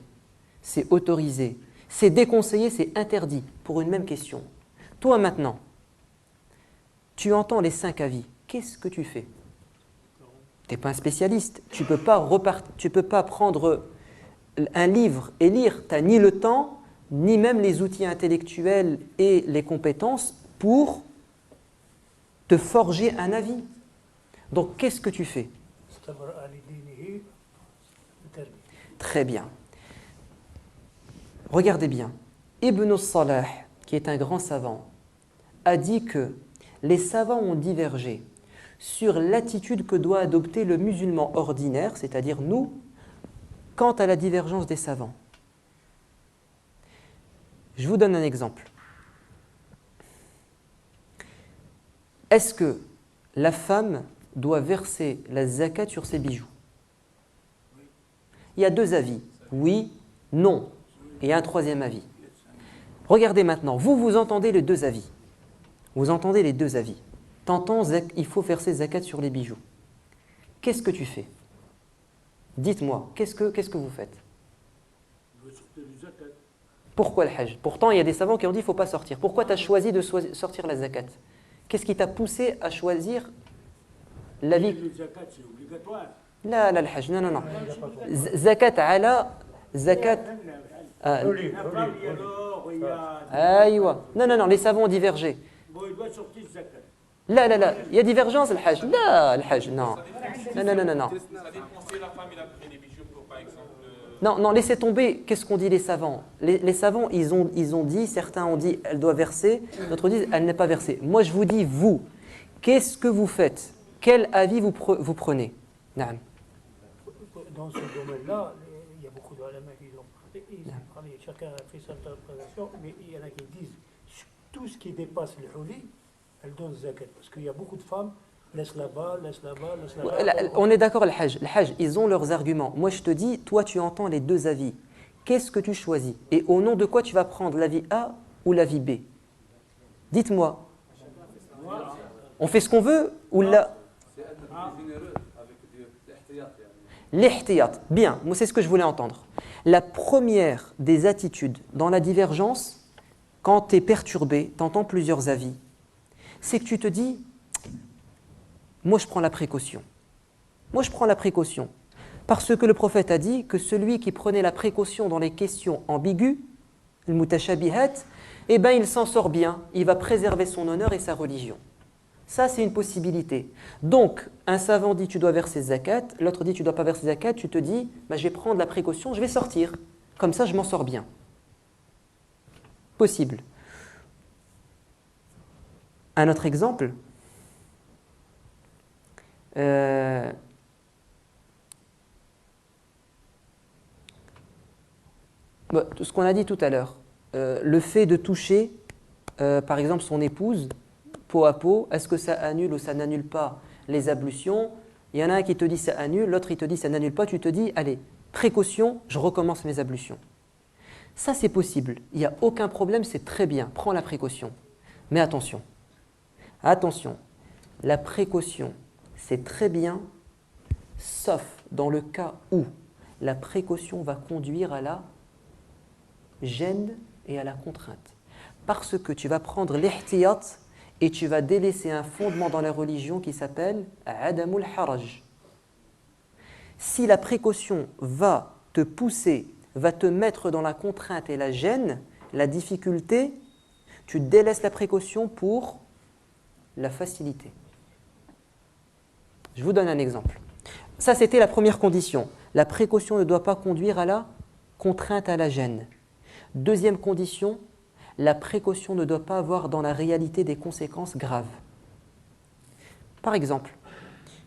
c'est autorisé, C'est déconseillé, c'est interdit pour une même question. Toi maintenant, tu entends les 5 avis. Qu'est-ce que tu fais? Tu n'es pas un spécialiste. Tu peux pas prendre un livre et lire. Tu n'as ni le temps, ni même les outils intellectuels et les compétences pour te forger un avis. Donc, qu'est-ce que tu fais? Très bien. Regardez bien. Ibn Salah, qui est un grand savant, a dit que les savants ont divergé sur l'attitude que doit adopter le musulman ordinaire, c'est-à-dire nous, quant à la divergence des savants. Je vous donne un exemple. Est-ce que la femme doit verser la zakat sur ses bijoux? Il y a 2 avis. Oui, non. Et un 3e avis. Regardez maintenant, vous entendez les 2 avis. Vous entendez les 2 avis. T'entends, il faut verser zakat sur les bijoux. Qu'est-ce que tu fais? Dites-moi, qu'est-ce que vous faites? Pourquoi le hajj? Pourtant, il y a des savants qui ont dit qu'il ne faut pas sortir. Pourquoi tu as choisi de sortir la zakat? Qu'est-ce qui t'a poussé à choisir l'avis? Le zakat, c'est obligatoire. Là, le hajj, non. Zakat ala, zakat... Non, les savants ont divergé. Bon, il doit sortir zakat. Là, il y a divergence, le hajj. Là, le hajj, non. Non. Non, laissez tomber. Qu'est-ce qu'ont dit les savants? Les savants, ils ont dit, certains ont dit, elle doit verser, d'autres disent, elle n'est pas versée. Moi, je vous dis, vous, qu'est-ce que vous faites? Quel avis vous prenez? Naam. Dans ce domaine-là, il y a beaucoup d'ulama qui ont parlé, chacun a fait sa interprétation, mais il y en a qui disent tout ce qui dépasse le huli, elle donne zakat. Parce qu'il y a beaucoup de femmes, laisse là-bas. On est d'accord, le hajj, ils ont leurs arguments. Moi, je te dis, toi, tu entends les 2 avis. Qu'est-ce que tu choisis? Et au nom de quoi tu vas prendre l'avis A ou l'avis B? Dites-moi. On fait ce qu'on veut ou là? L'ihtiyat. Bien, moi c'est ce que je voulais entendre. La première des attitudes dans la divergence, quand tu es perturbé, tu entends plusieurs avis, c'est que tu te dis, moi je prends la précaution. Parce que le prophète a dit que celui qui prenait la précaution dans les questions ambiguës, le mutashabihat, eh bien il s'en sort bien, il va préserver son honneur et sa religion. Ça, c'est une possibilité. Donc, un savant dit tu dois verser zakat, l'autre dit tu ne dois pas verser zakat, tu te dis je vais prendre la précaution, je vais sortir. Comme ça, je m'en sors bien. Possible. Un autre exemple. Ce qu'on a dit tout à l'heure. Le fait de toucher, par exemple, son épouse, peau à peau, est-ce que ça annule ou ça n'annule pas les ablutions? Il y en a un qui te dit ça annule, l'autre il te dit ça n'annule pas, tu te dis, allez, précaution, je recommence mes ablutions. Ça c'est possible, il n'y a aucun problème, c'est très bien, prends la précaution. Mais attention, la précaution c'est très bien, sauf dans le cas où la précaution va conduire à la gêne et à la contrainte. Parce que tu vas prendre l'ihtiyat et tu vas délaisser un fondement dans la religion qui s'appelle adamul haraj. Si la précaution va te pousser, va te mettre dans la contrainte et la gêne, la difficulté, tu délaisses la précaution pour la facilité. Je vous donne un exemple. Ça, c'était la première condition. La précaution ne doit pas conduire à la contrainte, à la gêne. Deuxième condition, la précaution ne doit pas avoir dans la réalité des conséquences graves. Par exemple,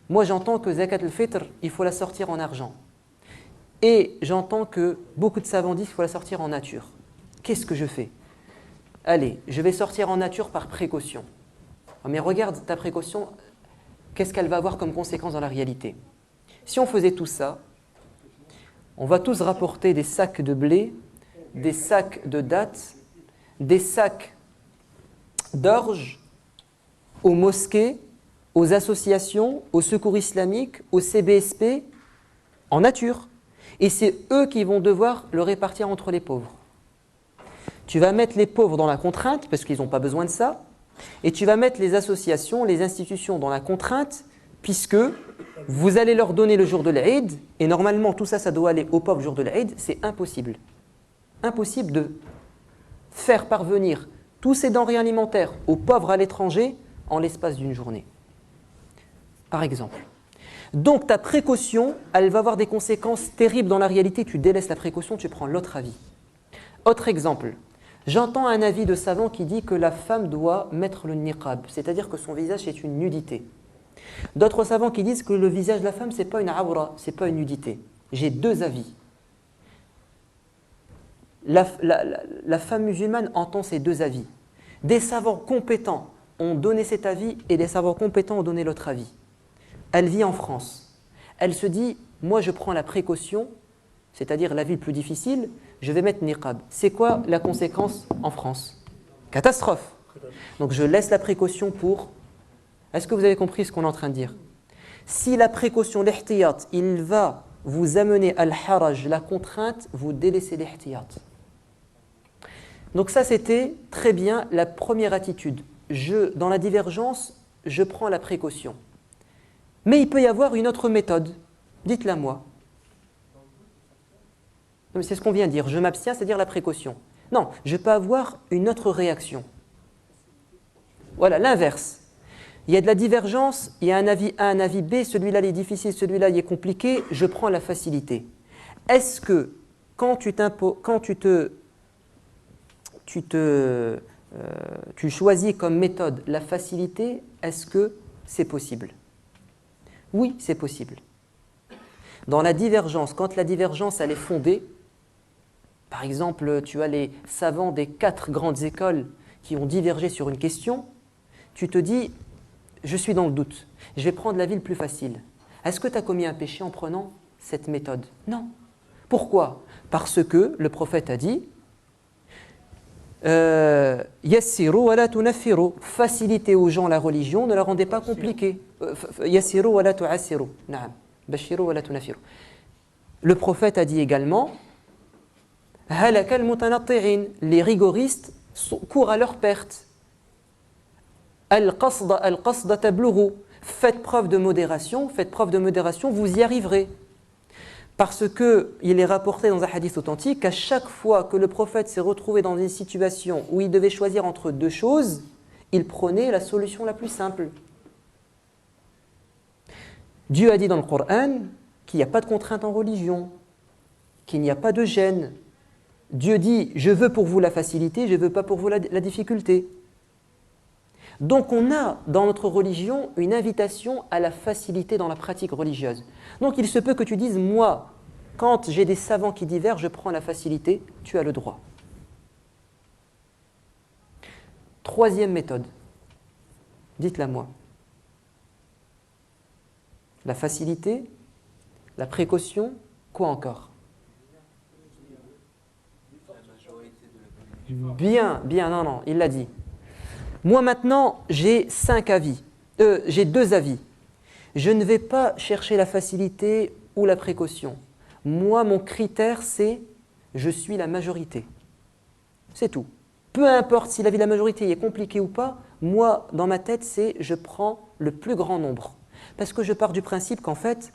moi j'entends que zakat al-fitr, il faut la sortir en argent. Et j'entends que beaucoup de savants disent qu'il faut la sortir en nature. Qu'est-ce que je fais? Allez, je vais sortir en nature par précaution. Mais regarde ta précaution, qu'est-ce qu'elle va avoir comme conséquence dans la réalité? Si on faisait tout ça, on va tous rapporter des sacs de blé, des sacs de dattes, des sacs d'orge aux mosquées, aux associations, aux secours islamiques, aux CBSP, en nature. Et c'est eux qui vont devoir le répartir entre les pauvres. tu vas mettre les pauvres dans la contrainte, parce qu'ils n'ont pas besoin de ça, et tu vas mettre les associations, les institutions dans la contrainte, puisque vous allez leur donner le jour de l'Aïd, et normalement tout ça, ça doit aller aux pauvres le jour de l'Aïd, c'est impossible. Impossible de faire parvenir tous ces denrées alimentaires aux pauvres à l'étranger en l'espace d'une journée. Par exemple. Donc ta précaution, elle va avoir des conséquences terribles dans la réalité. Tu délaisses la précaution, tu prends l'autre avis. Autre exemple. J'entends un avis de savant qui dit que la femme doit mettre le niqab, c'est-à-dire que son visage est une nudité. D'autres savants qui disent que le visage de la femme, ce n'est pas une awra, ce n'est pas une nudité. J'ai deux avis. La femme musulmane entend ces deux avis. Des savants compétents ont donné cet avis et des savants compétents ont donné l'autre avis. Elle vit en France. Elle se dit, moi je prends la précaution, c'est-à-dire la vie plus difficile, je vais mettre niqab. C'est quoi la conséquence en France? Catastrophe. Donc je laisse la précaution pour... Est-ce que vous avez compris ce qu'on est en train de dire? Si la précaution, l'ihtiyat, il va vous amener à l'haraj, la contrainte, vous délaissez l'ihtiyat. Donc ça c'était très bien la première attitude. Dans la divergence, je prends la précaution. Mais il peut y avoir une autre méthode. Dites-la moi. C'est ce qu'on vient de dire. Je m'abstiens, c'est-à-dire la précaution. Non, je peux avoir une autre réaction. Voilà, l'inverse. Il y a de la divergence, il y a un avis A, un avis B, celui-là il est difficile, celui-là il est compliqué, je prends la facilité. Est-ce que quand tu choisis comme méthode la facilité, est-ce que c'est possible? Oui, c'est possible. Dans la divergence, quand la divergence elle est fondée, par exemple, tu as les savants des 4 grandes écoles qui ont divergé sur une question, tu te dis, je suis dans le doute, je vais prendre la vie le plus facile. Est-ce que tu as commis un péché en prenant cette méthode? Non. Pourquoi? Parce que le prophète a dit, yassiru wa la tunaffiru, facilitez aux gens la religion, ne la rendez pas compliquée. Yassiru wa la tu'assiru. Na'am. Bashiru wa la tunaffiru. Le prophète a dit également, halaka al-mutanatti'in, les rigoristes courent à leur perte. Al-qasda tablughu, faites preuve de modération, vous y arriverez. Parce qu'il est rapporté dans un hadith authentique qu'à chaque fois que le prophète s'est retrouvé dans une situation où il devait choisir entre deux choses, il prenait la solution la plus simple. Dieu a dit dans le Coran qu'il n'y a pas de contrainte en religion, qu'il n'y a pas de gêne. Dieu dit « je veux pour vous la facilité, je ne veux pas pour vous la difficulté ». Donc on a dans notre religion une invitation à la facilité dans la pratique religieuse. Donc il se peut que tu dises, moi, quand j'ai des savants qui divergent, je prends la facilité, tu as le droit. Troisième méthode, dites-la moi. La facilité, la précaution, quoi encore? Bien, non, il l'a dit. Moi maintenant, j'ai 5 avis, j'ai 2 avis. Je ne vais pas chercher la facilité ou la précaution. Moi, mon critère, c'est je suis la majorité. C'est tout. Peu importe si l'avis de la majorité est compliqué ou pas, moi, dans ma tête, c'est je prends le plus grand nombre. Parce que je pars du principe qu'en fait,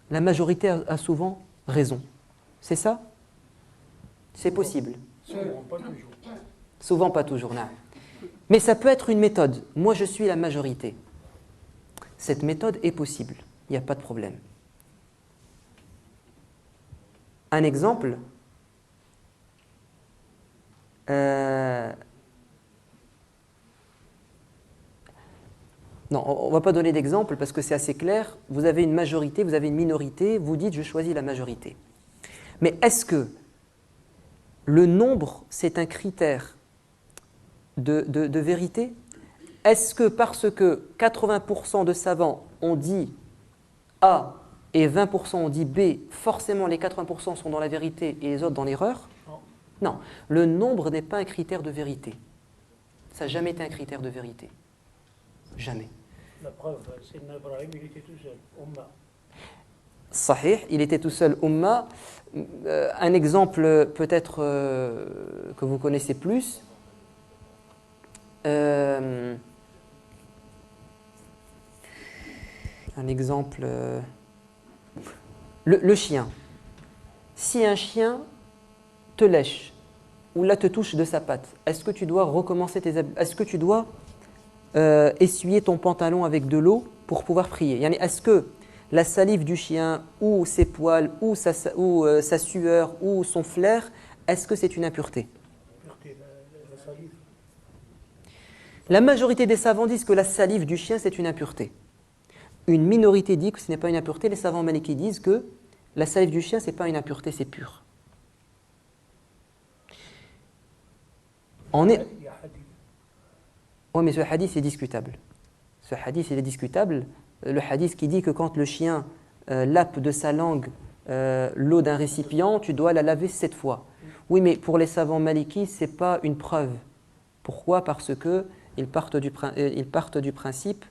la majorité a souvent raison. C'est ça? C'est possible. Souvent, pas toujours. Souvent, pas toujours, non. Mais ça peut être une méthode. Moi, je suis la majorité. Cette méthode est possible. Il n'y a pas de problème. Un exemple. Non, on ne va pas donner d'exemple parce que c'est assez clair. Vous avez une majorité, vous avez une minorité, vous dites « je choisis la majorité ». Mais est-ce que le nombre, c'est un critère de vérité? Est-ce que parce que 80% de savants ont dit A et 20% ont dit B, forcément les 80% sont dans la vérité et les autres dans l'erreur? Non, le nombre n'est pas un critère de vérité. Ça n'a jamais été un critère de vérité. Jamais. La preuve, c'est Ibrahim, il était tout seul. Sahih, il était tout seul umma. Un exemple peut-être que vous connaissez plus. Un exemple, le chien. Si un chien te lèche ou là te touche de sa patte, est-ce que tu dois recommencer tes habitudes? Est-ce que tu dois essuyer ton pantalon avec de l'eau pour pouvoir prier? Yani, est-ce que la salive du chien ou ses poils ou sa sueur ou son flair, est-ce que c'est une impureté? La salive. La majorité des savants disent que la salive du chien c'est une impureté. Une minorité dit que ce n'est pas une impureté. Les savants malikis disent que la salive du chien c'est pas une impureté, c'est pur. Il y a hadith. Oui, mais ce hadith est discutable. Ce hadith il est discutable. Le hadith qui dit que quand le chien lappe de sa langue l'eau d'un récipient, tu dois la laver 7 fois. Oui, mais pour les savants malikis, ce n'est pas une preuve. Pourquoi? Parce qu'ils partent du principe,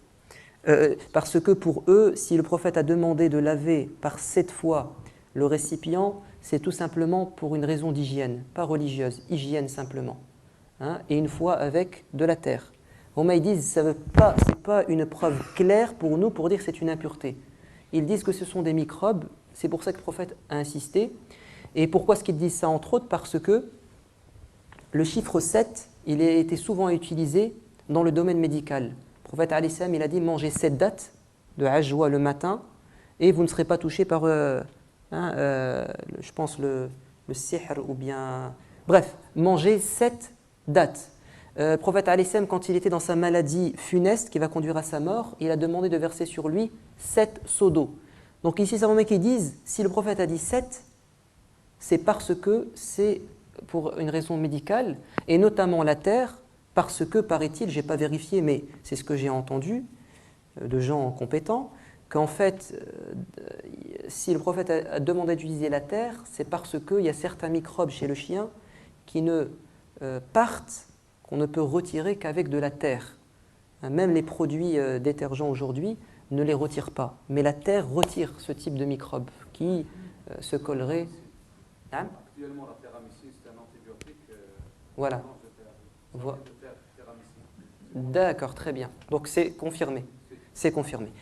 parce que pour eux, si le prophète a demandé de laver par 7 fois le récipient, c'est tout simplement pour une raison d'hygiène, pas religieuse, hygiène simplement. Hein, et une fois avec de la terre. Ils disent que ce n'est pas une preuve claire pour nous pour dire que c'est une impureté. Ils disent que ce sont des microbes, c'est pour ça que le prophète a insisté. Et pourquoi est-ce qu'ils disent ça entre autres? Parce que le chiffre 7, il a été souvent utilisé dans le domaine médical. Le prophète alayhi salam, il a dit mangez 7 dattes de ajwa le matin et vous ne serez pas touché par, je pense, le sihr ou bien... Bref, mangez 7 dattes. Le prophète alayhi salam, quand il était dans sa maladie funeste qui va conduire à sa mort, il a demandé de verser sur lui 7 seaux d'eau. Donc ici, savants qui disent, si le prophète a dit 7, c'est parce que c'est pour une raison médicale, et notamment la terre, parce que, paraît-il, je n'ai pas vérifié, mais c'est ce que j'ai entendu de gens compétents, qu'en fait, si le prophète a demandé d'utiliser la terre, c'est parce qu'il y a certains microbes chez le chien qui ne partent, qu'on ne peut retirer qu'avec de la terre. Même les produits détergents aujourd'hui ne les retirent pas. Mais la terre retire ce type de microbes qui se colleraient. Hein? Actuellement, la terramycine, c'est un antibiotique. Voilà. D'accord, très bien. Donc c'est confirmé. C'est confirmé.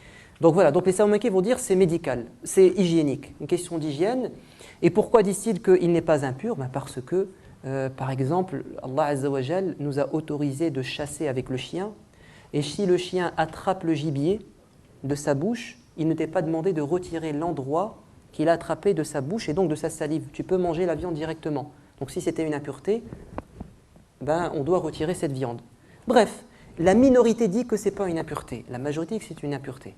Donc voilà, donc les savants malikis vont dire c'est médical, c'est hygiénique, une question d'hygiène. Et pourquoi disent-ils qu'il n'est pas impur? Parce que par exemple, Allah Azza wa Jal nous a autorisé de chasser avec le chien, et si le chien attrape le gibier de sa bouche, il ne t'est pas demandé de retirer l'endroit qu'il a attrapé de sa bouche et donc de sa salive. Tu peux manger la viande directement. Donc si c'était une impureté, on doit retirer cette viande. Bref, la minorité dit que ce n'est pas une impureté, la majorité dit que c'est une impureté.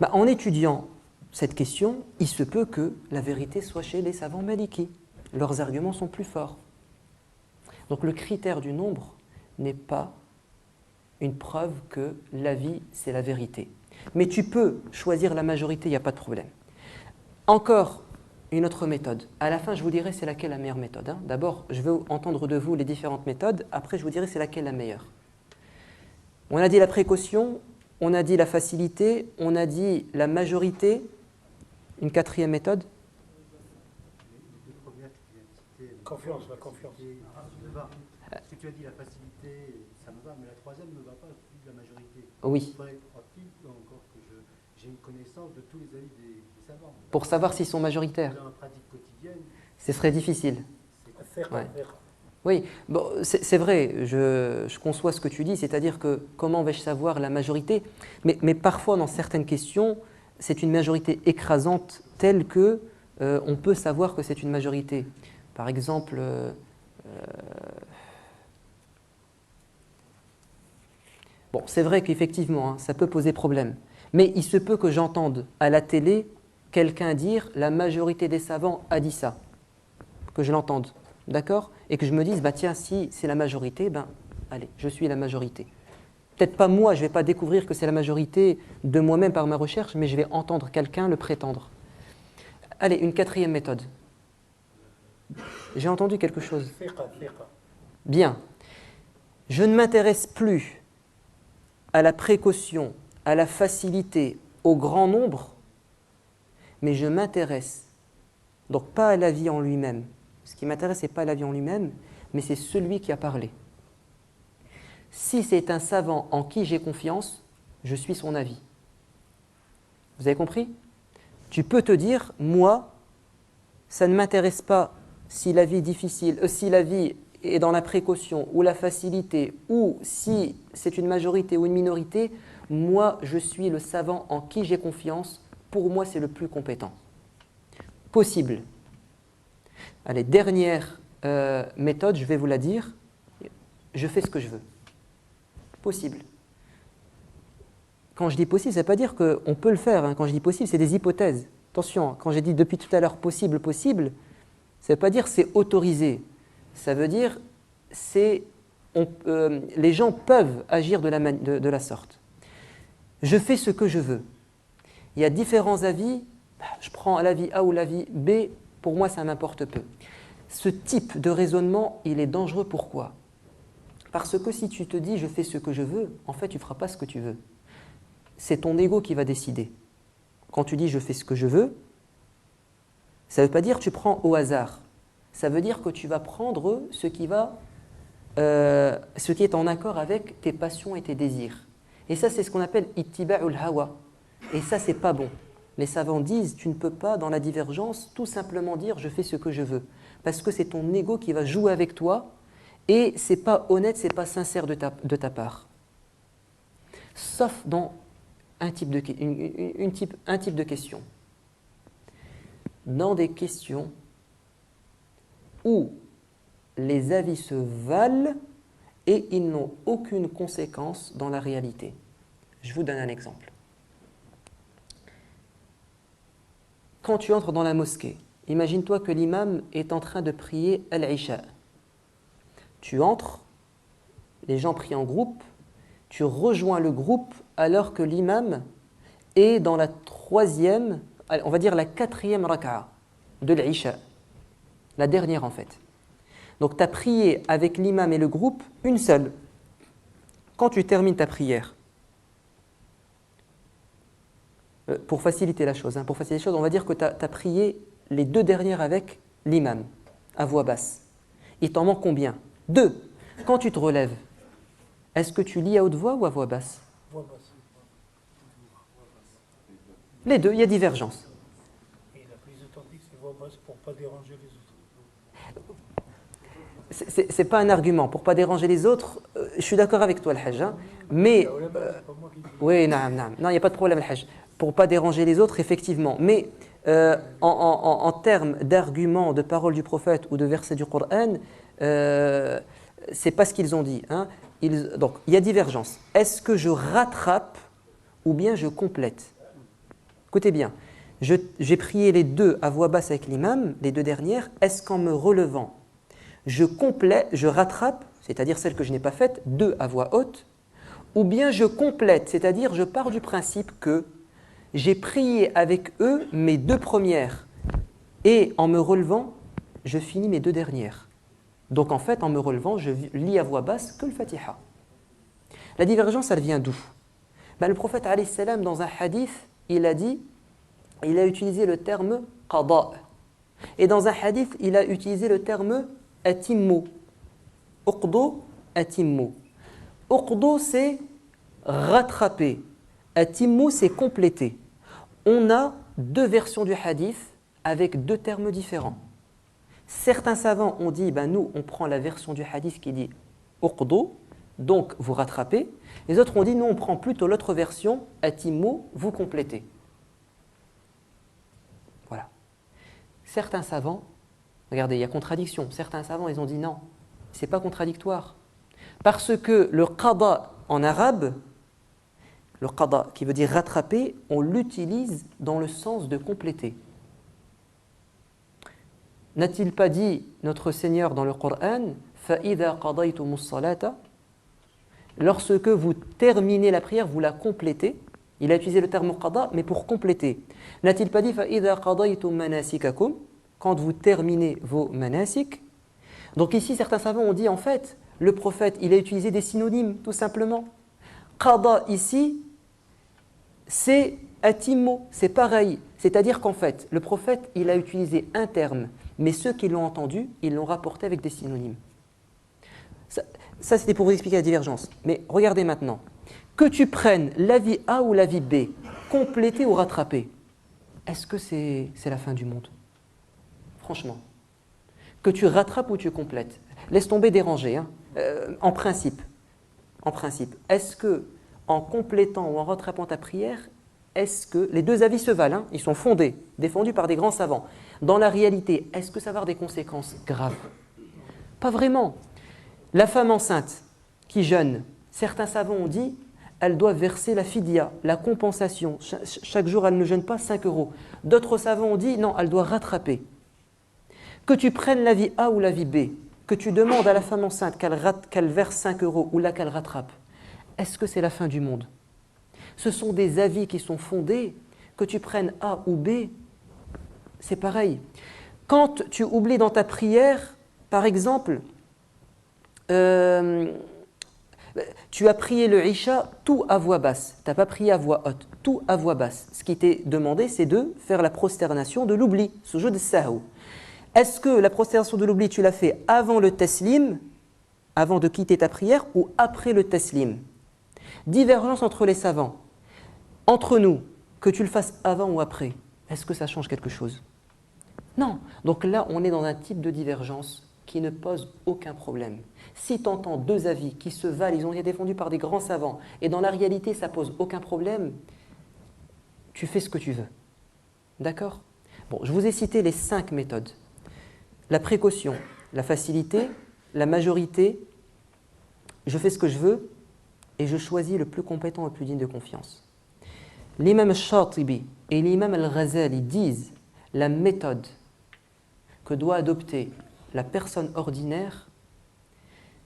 En étudiant cette question, il se peut que la vérité soit chez les savants malikis. Leurs arguments sont plus forts. Donc le critère du nombre n'est pas une preuve que la vie, c'est la vérité. Mais tu peux choisir la majorité, il n'y a pas de problème. Encore une autre méthode. À la fin, je vous dirai c'est laquelle la meilleure méthode. Hein. D'abord, je veux entendre de vous les différentes méthodes. Après, je vous dirai c'est laquelle la meilleure. On a dit la précaution, on a dit la facilité, on a dit la majorité. Une quatrième méthode? Confiance, la confiance. Parce que tu as dit la facilité, ça me va, mais la troisième ne me va pas, la majorité. Oui. Il faudrait encore que j'ai une connaissance de tous les avis des savants. Pour savoir s'ils sont majoritaires. Dans la pratique quotidienne, Ce serait difficile. Ouais. Oui, bon, c'est vrai, je conçois ce que tu dis, c'est-à-dire que comment vais-je savoir la majorité? Mais parfois, dans certaines questions, c'est une majorité écrasante telle que on peut savoir que c'est une majorité. Par exemple, bon, c'est vrai qu'effectivement, hein, ça peut poser problème. Mais il se peut que j'entende à la télé quelqu'un dire « la majorité des savants a dit ça », que je l'entende, d'accord? Et que je me dise « tiens, si c'est la majorité, allez, je suis la majorité ». Peut-être pas moi, je ne vais pas découvrir que c'est la majorité de moi-même par ma recherche, mais je vais entendre quelqu'un le prétendre. Allez, une quatrième méthode. J'ai entendu quelque chose. Bien. Je ne m'intéresse plus à la précaution, à la facilité, au grand nombre, mais je m'intéresse. Donc pas à l'avis en lui-même. Ce qui m'intéresse, ce n'est pas l'avis en lui-même, mais c'est celui qui a parlé. Si c'est un savant en qui j'ai confiance, je suis son avis. Vous avez compris? Tu peux te dire, moi, ça ne m'intéresse pas si la vie est difficile, si la vie est dans la précaution ou la facilité, ou si c'est une majorité ou une minorité, moi, je suis le savant en qui j'ai confiance, pour moi, c'est le plus compétent. Possible. Allez, dernière méthode, je vais vous la dire, je fais ce que je veux. Possible. Quand je dis possible, ça ne veut pas dire qu'on peut le faire. Hein. Quand je dis possible, c'est des hypothèses. Attention, quand j'ai dit depuis tout à l'heure possible, possible, ça ne veut pas dire c'est autorisé. Ça veut dire les gens peuvent agir de la sorte. Je fais ce que je veux. Il y a différents avis. Je prends l'avis A ou l'avis B. Pour moi, ça m'importe peu. Ce type de raisonnement, il est dangereux. Pourquoi? Parce que si tu te dis je fais ce que je veux, en fait, tu ne feras pas ce que tu veux. C'est ton ego qui va décider. Quand tu dis je fais ce que je veux, ça ne veut pas dire que tu prends au hasard. Ça veut dire que tu vas prendre ce qui est en accord avec tes passions et tes désirs. Et ça, c'est ce qu'on appelle ittiba'ul hawa. Et ça, c'est pas bon. Les savants disent, tu ne peux pas, dans la divergence, tout simplement dire je fais ce que je veux. Parce que c'est ton ego qui va jouer avec toi et c'est pas honnête, c'est pas sincère de ta part. Sauf dans un type de question. Dans des questions où les avis se valent et ils n'ont aucune conséquence dans la réalité. Je vous donne un exemple. Quand tu entres dans la mosquée, imagine-toi que l'imam est en train de prier al-Isha. Tu entres, les gens prient en groupe, tu rejoins le groupe alors que l'imam est dans la troisième, on va dire la quatrième raka'a de l'Isha, la dernière en fait. Donc tu as prié avec l'imam et le groupe une seule. Quand tu termines ta prière, pour faciliter la chose, on va dire que tu as prié les deux dernières avec l'imam, à voix basse. Il t'en manque combien? 2. Quand tu te relèves, est-ce que tu lis à haute voix ou à voix basse? Voix basse. Les deux, il y a divergence. Et la plus authentique, c'est voix basse pour ne pas déranger les autres. C'est pas un argument pour pas déranger les autres. Je suis d'accord avec toi, Al-Hajj, hein, mais oui, non, il n'y a pas de problème, Al-Hajj. Pour pas déranger les autres, effectivement. Mais en termes d'arguments, de paroles du prophète ou de versets du Coran, c'est pas ce qu'ils ont dit. Hein. Donc, il y a divergence. Est-ce que je rattrape ou bien je complète? Écoutez bien. J'ai prié les deux à voix basse avec l'imam, les deux dernières. Est-ce qu'en me relevant, je rattrape, c'est-à-dire celle que je n'ai pas faite, 2 à voix haute, ou bien je complète, c'est-à-dire je pars du principe que j'ai prié avec eux mes 2 premières et en me relevant, je finis mes 2 dernières. Donc en fait, en me relevant, je lis à voix basse que le Fatiha. La divergence, elle vient d'où? Le prophète, alayhi salam, dans un hadith, il a utilisé le terme qada. Et dans un hadith, il a utilisé le terme atimmu. Uqdu, atimmu. Uqdu, c'est rattraper. Atimmu, c'est compléter. On a 2 versions du hadith avec 2 termes différents. Certains savants ont dit, nous, on prend la version du hadith qui dit uqdu, donc vous rattrapez. Les autres ont dit, nous, on prend plutôt l'autre version, atimmu, vous complétez. Voilà. Certains savants, regardez, il y a contradiction. Certains savants, ils ont dit non, c'est pas contradictoire. Parce que le qada en arabe, le qada qui veut dire rattraper, on l'utilise dans le sens de compléter. N'a-t-il pas dit notre Seigneur dans le Coran, فَإِذَا قَضَيْتُمُ الصَّلَاةَ, lorsque vous terminez la prière, vous la complétez. Il a utilisé le terme qada, mais pour compléter. N'a-t-il pas dit فَإِذَا قَضَيْتُمْ مَنَاسِكَكُمْ, quand vous terminez vos manasik? Donc ici, certains savants ont dit, en fait, le prophète, il a utilisé des synonymes, tout simplement. Qada, ici, c'est Atimmo, c'est pareil. C'est-à-dire qu'en fait, le prophète, il a utilisé un terme, mais ceux qui l'ont entendu, ils l'ont rapporté avec des synonymes. Ça c'était pour vous expliquer la divergence. Mais regardez maintenant. Que tu prennes l'avis A ou l'avis B, complété ou rattrapé, est-ce que c'est la fin du monde? Franchement. Que tu rattrapes ou tu complètes. Laisse tomber déranger, hein. En principe. Est-ce que, en complétant ou en rattrapant ta prière, est-ce que les deux avis se valent, hein, ils sont fondés, défendus par des grands savants. Dans la réalité, est-ce que ça va avoir des conséquences graves? Pas vraiment. La femme enceinte qui jeûne, certains savants ont dit, elle doit verser la fidya, la compensation. Chaque jour, elle ne jeûne pas 5 €. D'autres savants ont dit, non, elle doit rattraper. Que tu prennes l'avis A ou l'avis B, que tu demandes à la femme enceinte qu'elle verse 5 € ou là qu'elle rattrape, est-ce que c'est la fin du monde? Ce sont des avis qui sont fondés, que tu prennes A ou B, c'est pareil. Quand tu oublies dans ta prière, par exemple, tu as prié le Isha tout à voix basse, tu n'as pas prié à voix haute, tout à voix basse. Ce qui t'est demandé, c'est de faire la prosternation de l'oubli, ce jeu de sahou. Est-ce que la prosternation de l'oubli, tu l'as fait avant le taslim, avant de quitter ta prière, ou après le taslim? Divergence entre les savants. Entre nous, que tu le fasses avant ou après, est-ce que ça change quelque chose? Non. Donc là, on est dans un type de divergence qui ne pose aucun problème. Si tu entends deux avis qui se valent, ils ont été défendus par des grands savants, et dans la réalité, ça pose aucun problème, tu fais ce que tu veux. D'accord? Bon, je vous ai cité les 5 méthodes. La précaution, la facilité, la majorité, je fais ce que je veux, et je choisis le plus compétent et le plus digne de confiance. L'imam al-Shatibi et l'imam al-Ghazali disent la méthode que doit adopter la personne ordinaire,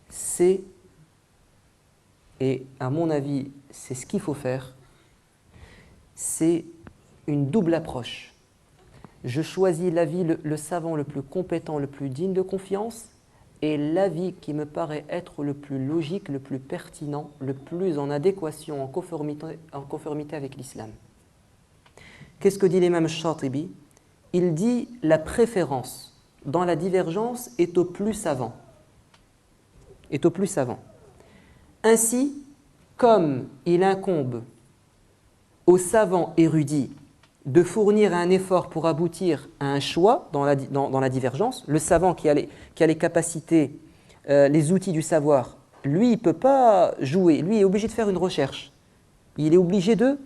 c'est, et à mon avis, c'est ce qu'il faut faire, c'est une double approche. Je choisis l'avis, le savant le plus compétent, le plus digne de confiance, et l'avis qui me paraît être le plus logique, le plus pertinent, le plus en adéquation, en conformité avec l'islam. Qu'est-ce que dit l'imam Shatibi? Il dit la préférence dans la divergence est au plus savant. Est au plus savant. Ainsi, comme il incombe aux savants érudits de fournir un effort pour aboutir à un choix dans la divergence, le savant qui a les capacités, les outils du savoir, lui, il ne peut pas jouer, lui est obligé de faire une recherche. Il est obligé de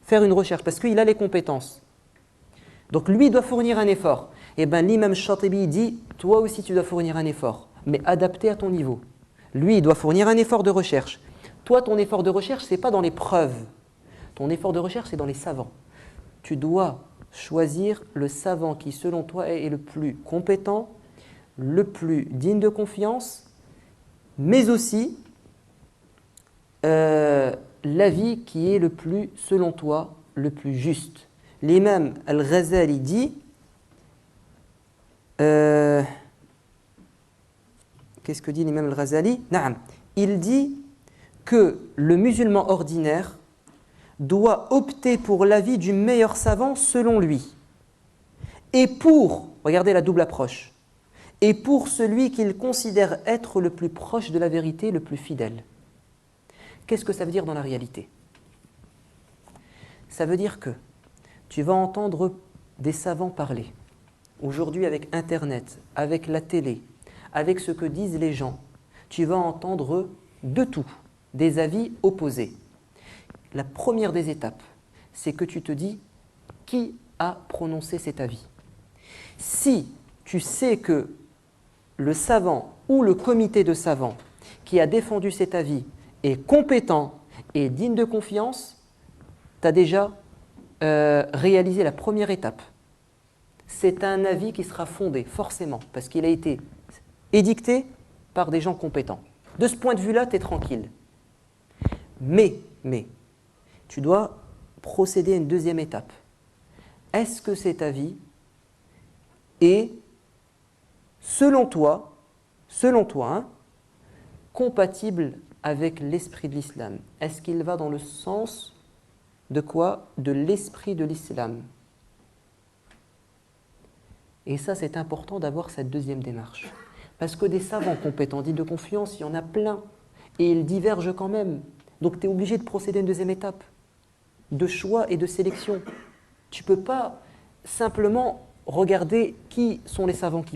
faire une recherche parce qu'il a les compétences. Donc lui, il doit fournir un effort. Et bien l'imam Shatibi dit, toi aussi tu dois fournir un effort, mais adapté à ton niveau. Lui, il doit fournir un effort de recherche. Toi, ton effort de recherche, ce n'est pas dans les preuves. Ton effort de recherche, c'est dans les savants. Tu dois choisir le savant qui, selon toi, est le plus compétent, le plus digne de confiance, mais aussi l'avis qui est le plus, selon toi, le plus juste. L'imam al-Ghazali dit qu'est-ce que dit l'imam al-Ghazali? Naam. Il dit que le musulman ordinaire doit opter pour l'avis du meilleur savant selon lui. Et pour, regardez la double approche, et pour celui qu'il considère être le plus proche de la vérité, le plus fidèle. Qu'est-ce que ça veut dire dans la réalité? Ça veut dire que tu vas entendre des savants parler. Aujourd'hui, avec Internet, avec la télé, avec ce que disent les gens, tu vas entendre de tout, des avis opposés. La première des étapes, c'est que tu te dis qui a prononcé cet avis. Si tu sais que le savant ou le comité de savants qui a défendu cet avis est compétent et digne de confiance, tu as déjà réalisé la première étape. C'est un avis qui sera fondé, forcément, parce qu'il a été édicté par des gens compétents. De ce point de vue-là, tu es tranquille. Mais, tu dois procéder à une deuxième étape. Est-ce que cet avis est, selon toi, compatible avec l'esprit de l'islam? Est-ce qu'il va dans le sens De quoi? De l'esprit de l'islam. Et ça, c'est important d'avoir cette deuxième démarche. Parce que des savants compétents, dits de confiance, il y en a plein. Et ils divergent quand même. Donc tu es obligé de procéder à une deuxième étape de choix et de sélection. Tu ne peux pas simplement regarder qui sont les savants qui